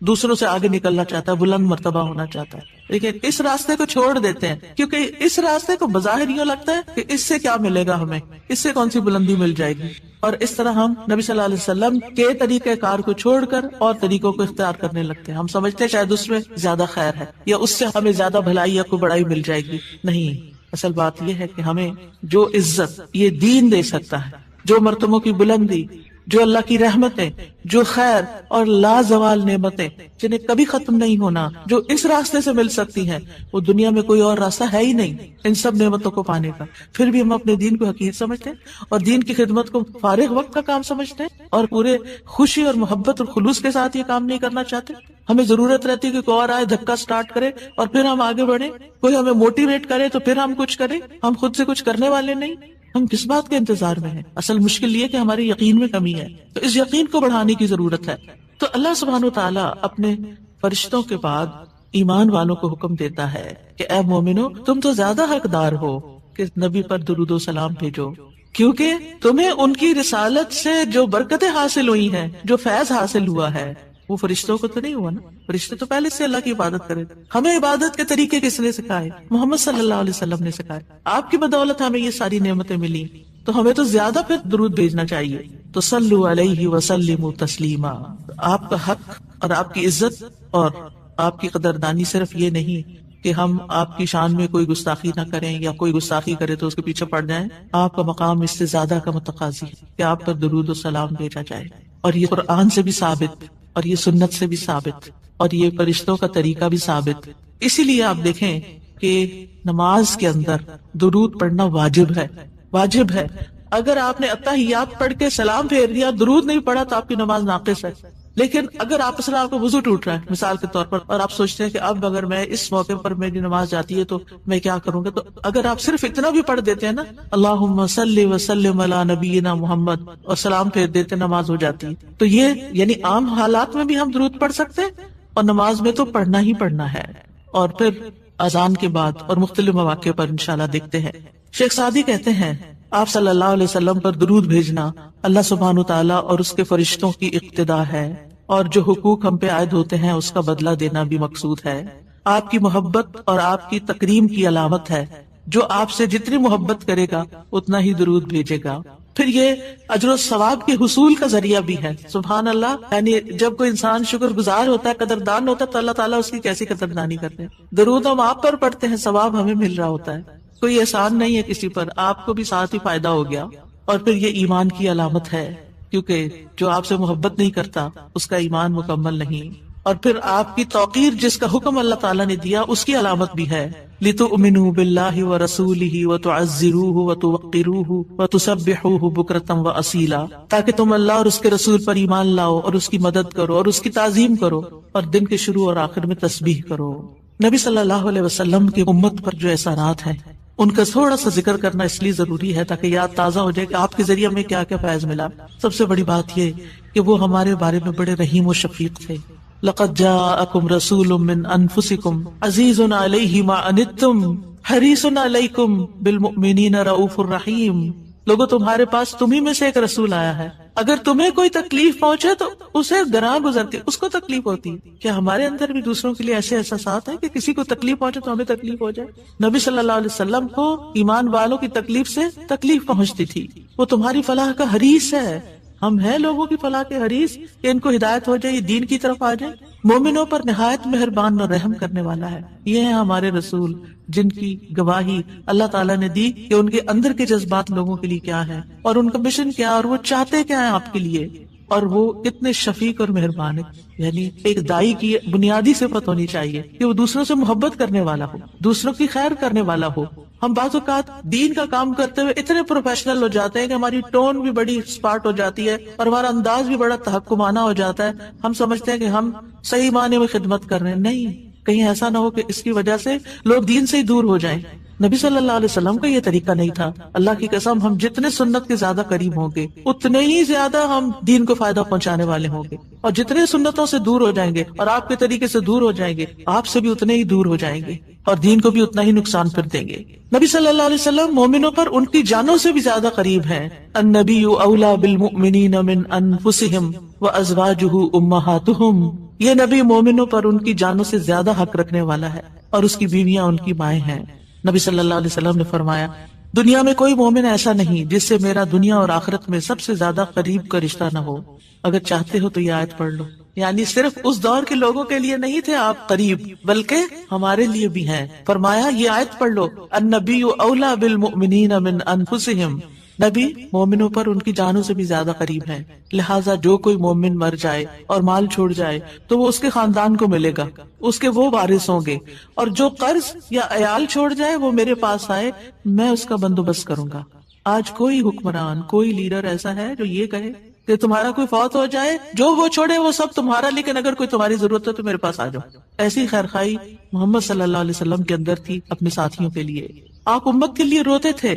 دوسروں سے آگے نکلنا چاہتا ہے، بلند مرتبہ ہونا چاہتا ہے، لیکن اس راستے کو چھوڑ دیتے ہیں کیونکہ اس راستے کو بظاہر یوں لگتا ہے کہ اس سے کیا ملے گا، ہمیں اس سے کون سی بلندی مل جائے گی، اور اس طرح ہم نبی صلی اللہ علیہ وسلم کے طریقہ کار کو چھوڑ کر اور طریقوں کو اختیار کرنے لگتے ہیں۔ ہم سمجھتے ہیں شاید اس میں زیادہ خیر ہے یا اس سے ہمیں زیادہ بھلائی یا کوئی بڑائی مل جائے گی، نہیں، اصل بات یہ ہے کہ ہمیں جو عزت یہ دین دے سکتا ہے، جو مرتبوں کی بلندی، جو اللہ کی رحمتیں، جو خیر اور لازوال نعمتیں جنہیں کبھی ختم نہیں ہونا، جو اس راستے سے مل سکتی ہیں، وہ دنیا میں کوئی اور راستہ ہے ہی نہیں ان سب نعمتوں کو پانے کا۔ پھر بھی ہم اپنے دین کو حقیر سمجھتے ہیں اور دین کی خدمت کو فارغ وقت کا کام سمجھتے ہیں اور پورے خوشی اور محبت اور خلوص کے ساتھ یہ کام نہیں کرنا چاہتے۔ ہمیں ضرورت رہتی ہے کہ کوئی اور آئے، دھکا سٹارٹ کرے اور پھر ہم آگے بڑھیں، کوئی ہمیں موٹیویٹ کرے تو پھر ہم کچھ کریں، ہم خود سے کچھ کرنے والے نہیں۔ ہم کس بات کے انتظار میں ہیں؟ اصل مشکل یہ کہ ہمارے یقین میں کمی ہے، تو اس یقین کو بڑھانے کی ضرورت ہے۔ تو اللہ سبحانہ وتعالیٰ اپنے فرشتوں کے بعد ایمان والوں کو حکم دیتا ہے کہ اے مومنو، تم تو زیادہ حقدار ہو کہ نبی پر درود و سلام بھیجو، کیونکہ تمہیں ان کی رسالت سے جو برکتیں حاصل ہوئی ہیں، جو فیض حاصل ہوا ہے، وہ فرشتوں کو تو نہیں ہوا نا۔ فرشتے تو پہلے سے اللہ کی عبادت کرے۔ ہمیں عبادت کے طریقے کس نے سکھائے؟ محمد صلی اللہ علیہ وسلم نے سکھائے۔ آپ کی بدولت ہمیں یہ ساری نعمتیں ملی، تو ہمیں تو زیادہ پھر درود بھیجنا چاہیے۔ تو صلو علیہ وسلموا تسلیما۔ آپ کا حق اور آپ کی عزت اور آپ کی قدردانی صرف یہ نہیں کہ ہم آپ کی شان میں کوئی گستاخی نہ کریں یا کوئی گستاخی کرے تو اس کے پیچھے پڑ جائیں۔ آپ کا مقام اس سے زیادہ کا متقاضی ہے کہ آپ پر درود و سلام بھیجا جائے، اور یہ قرآن سے بھی ثابت، اور یہ سنت سے بھی ثابت، اور یہ فرشتوں کا طریقہ بھی ثابت۔ اسی لیے آپ دیکھیں کہ نماز کے اندر درود پڑھنا واجب ہے، واجب ہے۔ اگر آپ نے اتحیات پڑھ کے سلام پھیر دیا، درود نہیں پڑھا، تو آپ کی نماز ناقص ہے۔ لیکن اگر آپ اصل آپ کو وضو ٹوٹ رہا ہے مثال کے طور پر، اور آپ سوچتے ہیں کہ اب اگر میں اس موقع پر میری نماز جاتی ہے تو میں کیا کروں گا، تو اگر آپ صرف اتنا بھی پڑھ دیتے ہیں نا، اللہم صلی وسلم علی نبینا محمد، اور سلام پھیر دیتے، نماز ہو جاتی ہے۔ تو یہ یعنی عام حالات میں بھی ہم درود پڑھ سکتے ہیں، اور نماز میں تو پڑھنا ہی پڑھنا ہے۔ اور پھر اذان کے بعد اور مختلف مواقع پر انشاءاللہ دیکھتے ہیں۔ شیخ سعدی کہتے ہیں آپ صلی اللہ علیہ وسلم پر درود بھیجنا اللہ سبحانہ تعالیٰ اور اس کے فرشتوں کی اقتدا ہے، اور جو حقوق ہم پہ عائد ہوتے ہیں اس کا بدلہ دینا بھی مقصود ہے۔ آپ کی محبت اور آپ کی تکریم کی علامت ہے۔ جو آپ سے جتنی محبت کرے گا اتنا ہی درود بھیجے گا۔ پھر یہ اجر و ثواب کے حصول کا ذریعہ بھی ہے۔ سبحان اللہ، یعنی جب کوئی انسان شکر گزار ہوتا ہے، قدردان ہوتا ہے، تو اللہ تعالیٰ اس کی کیسی قدردانی کرتے ہیں۔ درود ہم آپ پر پڑھتے ہیں، ثواب ہمیں مل رہا ہوتا ہے، کوئی احسان نہیں ہے کسی پر، آپ کو بھی ساتھ ہی فائدہ ہو گیا۔ اور پھر یہ ایمان کی علامت ہے، کیونکہ جو آپ سے محبت نہیں کرتا اس کا ایمان مکمل نہیں۔ اور پھر آپ کی توقیر جس کا حکم اللہ تعالیٰ نے دیا اس کی علامت بھی ہے، لِتُؤْمِنُوا بِاللَّهِ وَرَسُولِهِ وَتُعَزِّرُوهُ وَتُوَقِّرُوهُ وَتُسَبِّحُوهُ بُكْرَةً وَأَصِيلًا، تاکہ تم اللہ اور اس کے رسول پر ایمان لاؤ اور اس کی مدد کرو اور اس کی تعظیم کرو اور دن کے شروع اور آخر میں تسبیح کرو۔ نبی صلی اللہ علیہ وسلم کی امت پر جو احسانات ہیں ان کا تھوڑا سا ذکر کرنا اس لیے ضروری ہے تاکہ یاد تازہ ہو جائے کہ آپ کے ذریعے ہمیں کیا کیا فیض ملا۔ سب سے بڑی بات یہ کہ وہ ہمارے بارے میں بڑے رحیم و شفیق تھے۔ لَقَدْ جَاءَكُمْ رَسُولٌ مِّنْ أَنفُسِكُمْ عَزِيزٌ عَلَيْهِ مَا عَنِتُّمْ حَرِيصٌ عَلَيْكُمْ بِالْمُؤْمِنِينَ رَءُوفٌ رَحِيمٌ۔ لوگوں تمہارے پاس تمہیں میں سے ایک رسول آیا ہے، اگر تمہیں کوئی تکلیف پہنچے تو اسے گراں گزرتی، اس کو تکلیف ہوتی ہے۔ کیا ہمارے اندر بھی دوسروں کے لیے ایسے احساسات ہیں کہ کسی کو تکلیف پہنچے تو ہمیں تکلیف ہو جائے؟ نبی صلی اللہ علیہ وسلم کو ایمان والوں کی تکلیف سے تکلیف پہنچتی تھی۔ وہ تمہاری فلاح کا حریص ہے۔ ہم ہیں لوگوں کی فلاح کے حریص کہ ان کو ہدایت ہو جائے، یہ دین کی طرف آ جائے۔ مومنوں پر نہایت مہربان اور رحم کرنے والا ہے۔ یہ ہیں ہمارے رسول جن کی گواہی اللہ تعالیٰ نے دی کہ ان کے اندر کے جذبات لوگوں کے لیے کیا ہے اور ان کا مشن کیا، اور وہ چاہتے کیا ہیں آپ کے لیے، اور وہ کتنے شفیق اور مہربان ہے۔ یعنی ایک دائی کی بنیادی صفت ہونی چاہیے کہ وہ دوسروں سے محبت کرنے والا ہو، دوسروں کی خیر کرنے والا ہو۔ ہم بعض اوقات دین کا کام کرتے ہوئے اتنے پروفیشنل ہو جاتے ہیں کہ ہماری ٹون بھی بڑی اسپارٹ ہو جاتی ہے اور ہمارا انداز بھی بڑا تحکمانہ ہو جاتا ہے۔ ہم سمجھتے ہیں کہ ہم صحیح معنی میں خدمت کر رہے ہیں، نہیں، کہیں ایسا نہ ہو کہ اس کی وجہ سے لوگ دین سے ہی دور ہو جائیں۔ نبی صلی اللہ علیہ وسلم کا یہ طریقہ نہیں تھا. اللہ کی قسم ہم جتنے سنت کے زیادہ قریب ہوں گے اتنے ہی زیادہ ہم دین کو فائدہ پہنچانے والے ہوں گے, اور جتنے سنتوں سے دور ہو جائیں گے اور آپ کے طریقے سے دور ہو جائیں گے آپ سے بھی اتنے ہی دور ہو جائیں گے اور دین کو بھی اتنا ہی نقصان پھر دیں گے. نبی صلی اللہ علیہ وسلم مومنوں پر ان کی جانوں سے بھی زیادہ قریب ہیں. النبی اولا بالمؤمنین من انفسہم وازواجہ امہاتہم. یہ نبی مومنوں پر ان کی جانوں سے زیادہ حق رکھنے والا ہے اور اس کی بیویاں ان کی مائیں ہیں. نبی صلی اللہ علیہ وسلم نے فرمایا دنیا میں کوئی مومن ایسا نہیں جس سے میرا دنیا اور آخرت میں سب سے زیادہ قریب کا رشتہ نہ ہو. اگر چاہتے ہو تو یہ آیت پڑھ لو. یعنی صرف اس دور کے لوگوں کے لیے نہیں تھے آپ قریب, بلکہ ہمارے لیے بھی ہیں. فرمایا یہ آیت پڑھ لو, النبی اولا بالمؤمنین من انفسہم. نبی مومنوں پر ان کی جانوں سے بھی زیادہ قریب ہیں, لہٰذا جو کوئی مومن مر جائے اور مال چھوڑ جائے تو وہ اس کے خاندان کو ملے گا, اس کے وہ وارث ہوں گے, اور جو قرض یا عیال چھوڑ جائے وہ میرے پاس آئے, میں اس کا بندوبست کروں گا. آج کوئی حکمران, کوئی لیڈر ایسا ہے جو یہ کہے کہ تمہارا کوئی فوت ہو جائے جو وہ چھوڑے وہ سب تمہارا, لیکن اگر کوئی تمہاری ضرورت ہے تو میرے پاس آ جاؤ. ایسی خیرخواہی محمد صلی اللہ علیہ وسلم کے اندر تھی اپنے ساتھیوں کے لیے. آپ امت کے لیے روتے تھے.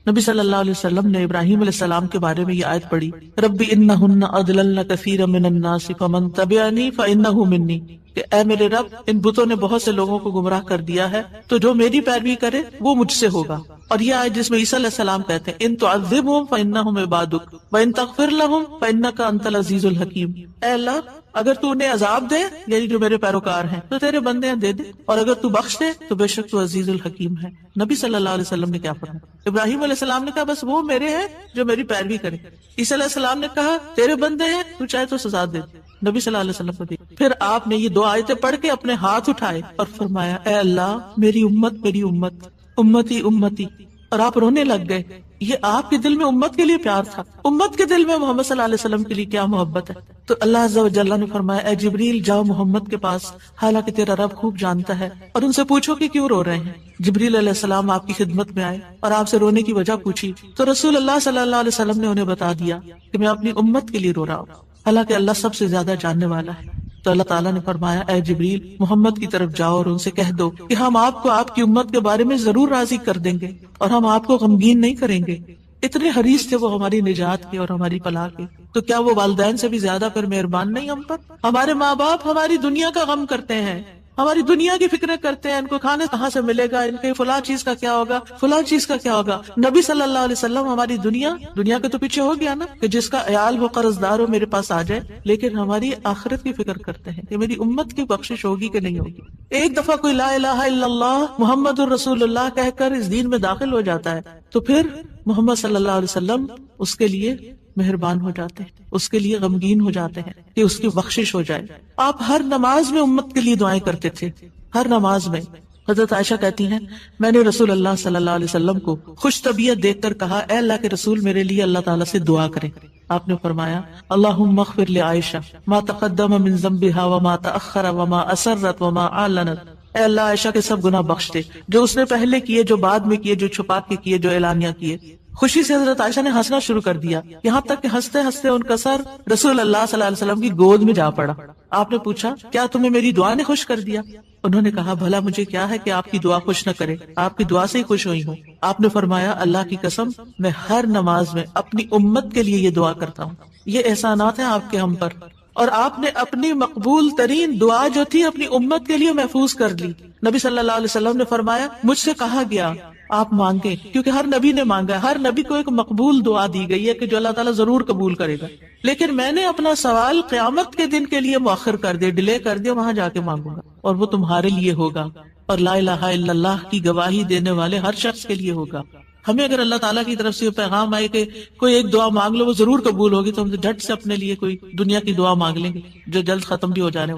نبی صلی اللہ علیہ وسلم نے ابراہیم علیہ السلام کے بارے میں یہ آیت پڑھی, رب انہن اضللن کثیرا من الناس فمن تبعنی فانہ منی, کہ اے میرے رب ان بتوں نے بہت سے لوگوں کو گمراہ کر دیا ہے تو جو میری پیروی کرے وہ مجھ سے ہوگا. اور یہ آیت جس میں عیسیٰ علیہ السلام کہتے ہیں ان تعذبہم فانہم عبادک وان تغفر لہم فانک انت العزیز الحکیم. اے اللہ اگر تو انہیں عذاب دے, یعنی جو میرے پیروکار ہیں, تو تیرے بندے ہیں دے دے, اور اگر تو بخش دے تو بے شک تو عزیز الحکیم ہے. نبی صلی اللہ علیہ وسلم نے کیا فرمایا؟ ابراہیم علیہ السلام نے کہا بس وہ میرے ہیں جو میری پیروی کرے. عیسیٰ علیہ السلام نے کہا تیرے بندے ہیں, تو چاہے تو سزا دے. نبی صلی اللہ علیہ وسلم کو دی. پھر آپ نے یہ دو آیتیں پڑھ کے اپنے ہاتھ اٹھائے اور فرمایا اے اللہ میری امت میری امت, امتی امتی, اور آپ رونے لگ گئے. یہ آپ کے دل میں امت کے لیے پیار تھا, امت کے دل میں محمد صلی اللہ علیہ وسلم کے لیے کیا محبت ہے. تو اللہ عز و جل نے فرمایا اے جبریل جاؤ محمد کے پاس, حالانکہ تیرا رب خوب جانتا ہے, اور ان سے پوچھو کہ کیوں رو رہے ہیں. جبریل علیہ السلام آپ کی خدمت میں آئے اور آپ سے رونے کی وجہ پوچھی, تو رسول اللہ صلی اللہ علیہ وسلم نے انہیں بتا دیا کہ میں اپنی امت کے لیے رو رہا ہوں, حالانکہ اللہ سب سے زیادہ جاننے والا ہے. تو اللہ تعالیٰ نے فرمایا اے جبریل محمد کی طرف جاؤ اور ان سے کہہ دو کہ ہم آپ کو آپ کی امت کے بارے میں ضرور راضی کر دیں گے اور ہم آپ کو غمگین نہیں کریں گے. اتنے حریص تھے وہ ہماری نجات کے اور ہماری فلاح کے. تو کیا وہ والدین سے بھی زیادہ پھر مہربان نہیں ہم پر؟ ہمارے ماں باپ ہماری دنیا کا غم کرتے ہیں, ہماری دنیا کی فکریں کرتے ہیں, ان کو کھانے کہاں سے ملے گا, ان کے فلاں چیز کا کیا ہوگا, فلاں چیز کا کیا ہوگا. نبی صلی اللہ علیہ وسلم ہماری دنیا کے تو پیچھے ہو گیا نا, کہ جس کا عیال ہو قرض دار ہو میرے پاس آ جائے, لیکن ہماری آخرت کی فکر کرتے ہیں کہ میری امت کی بخشش ہوگی کہ نہیں ہوگی. ایک دفعہ کوئی لا الہ الا اللہ محمد الرسول اللہ کہہ کر اس دین میں داخل ہو جاتا ہے تو پھر محمد صلی اللہ علیہ وسلم اس کے لیے مہربان ہو جاتے ہیں, اس کے لیے غمگین ہو جاتے ہیں کہ اس کی بخشش ہو جائے. آپ ہر نماز میں امت کے لیے دعائیں کرتے تھے, ہر نماز میں. حضرت عائشہ کہتی ہیں میں نے رسول اللہ صلی اللہ علیہ وسلم کو خوش طبیعت دیکھ کر کہا اے اللہ کے رسول میرے لیے اللہ تعالیٰ سے دعا کریں. آپ نے فرمایا اللہم اغفر لعائشہ ما تقدم من ذنبها وما تأخر وما اسرت وما اعلنت. اے اللہ عائشہ کے سب گناہ بخش دے, جو اس نے پہلے کیے, جو بعد میں کیے, جو چھپا کے کیے, جو اعلانیہ کیے. خوشی سے حضرت عائشہ نے ہنسنا شروع کر دیا, یہاں تک کہ ہنستے ہنستے ان کا سر رسول اللہ صلی اللہ علیہ وسلم کی گود میں جا پڑا. آپ نے پوچھا کیا تمہیں میری دعا نے خوش کر دیا؟ انہوں نے کہا بھلا مجھے کیا ہے کہ آپ کی دعا خوش نہ کرے, آپ کی دعا سے ہی خوش ہوئی ہوں. آپ نے فرمایا اللہ کی قسم میں ہر نماز میں اپنی امت کے لیے یہ دعا کرتا ہوں. یہ احسانات ہیں آپ کے ہم پر, اور آپ نے اپنی مقبول ترین دعا جو تھی اپنی امت کے لیے محفوظ کر لی. نبی صلی اللہ علیہ وسلم نے فرمایا مجھ سے کہا گیا آپ مانگیں, کیونکہ ہر نبی نے مانگا ہے, ہر نبی کو ایک مقبول دعا دی گئی ہے کہ جو اللہ تعالیٰ ضرور قبول کرے گا, لیکن میں نے اپنا سوال قیامت کے دن کے لیے مؤخر کر دیا, ڈیلے کر دیا, وہاں جا کے مانگوں گا اور وہ تمہارے لیے ہوگا, اور لا الہ الا اللہ کی گواہی دینے والے ہر شخص کے لیے ہوگا. ہمیں اگر اللہ تعالیٰ کی طرف سے پیغام آئے کہ کوئی ایک دعا مانگ لو وہ ضرور قبول ہوگی, تو ہم جھٹ سے اپنے لیے کوئی دنیا کی دعا مانگ لیں گے جو جلد ختم بھی ہو جانے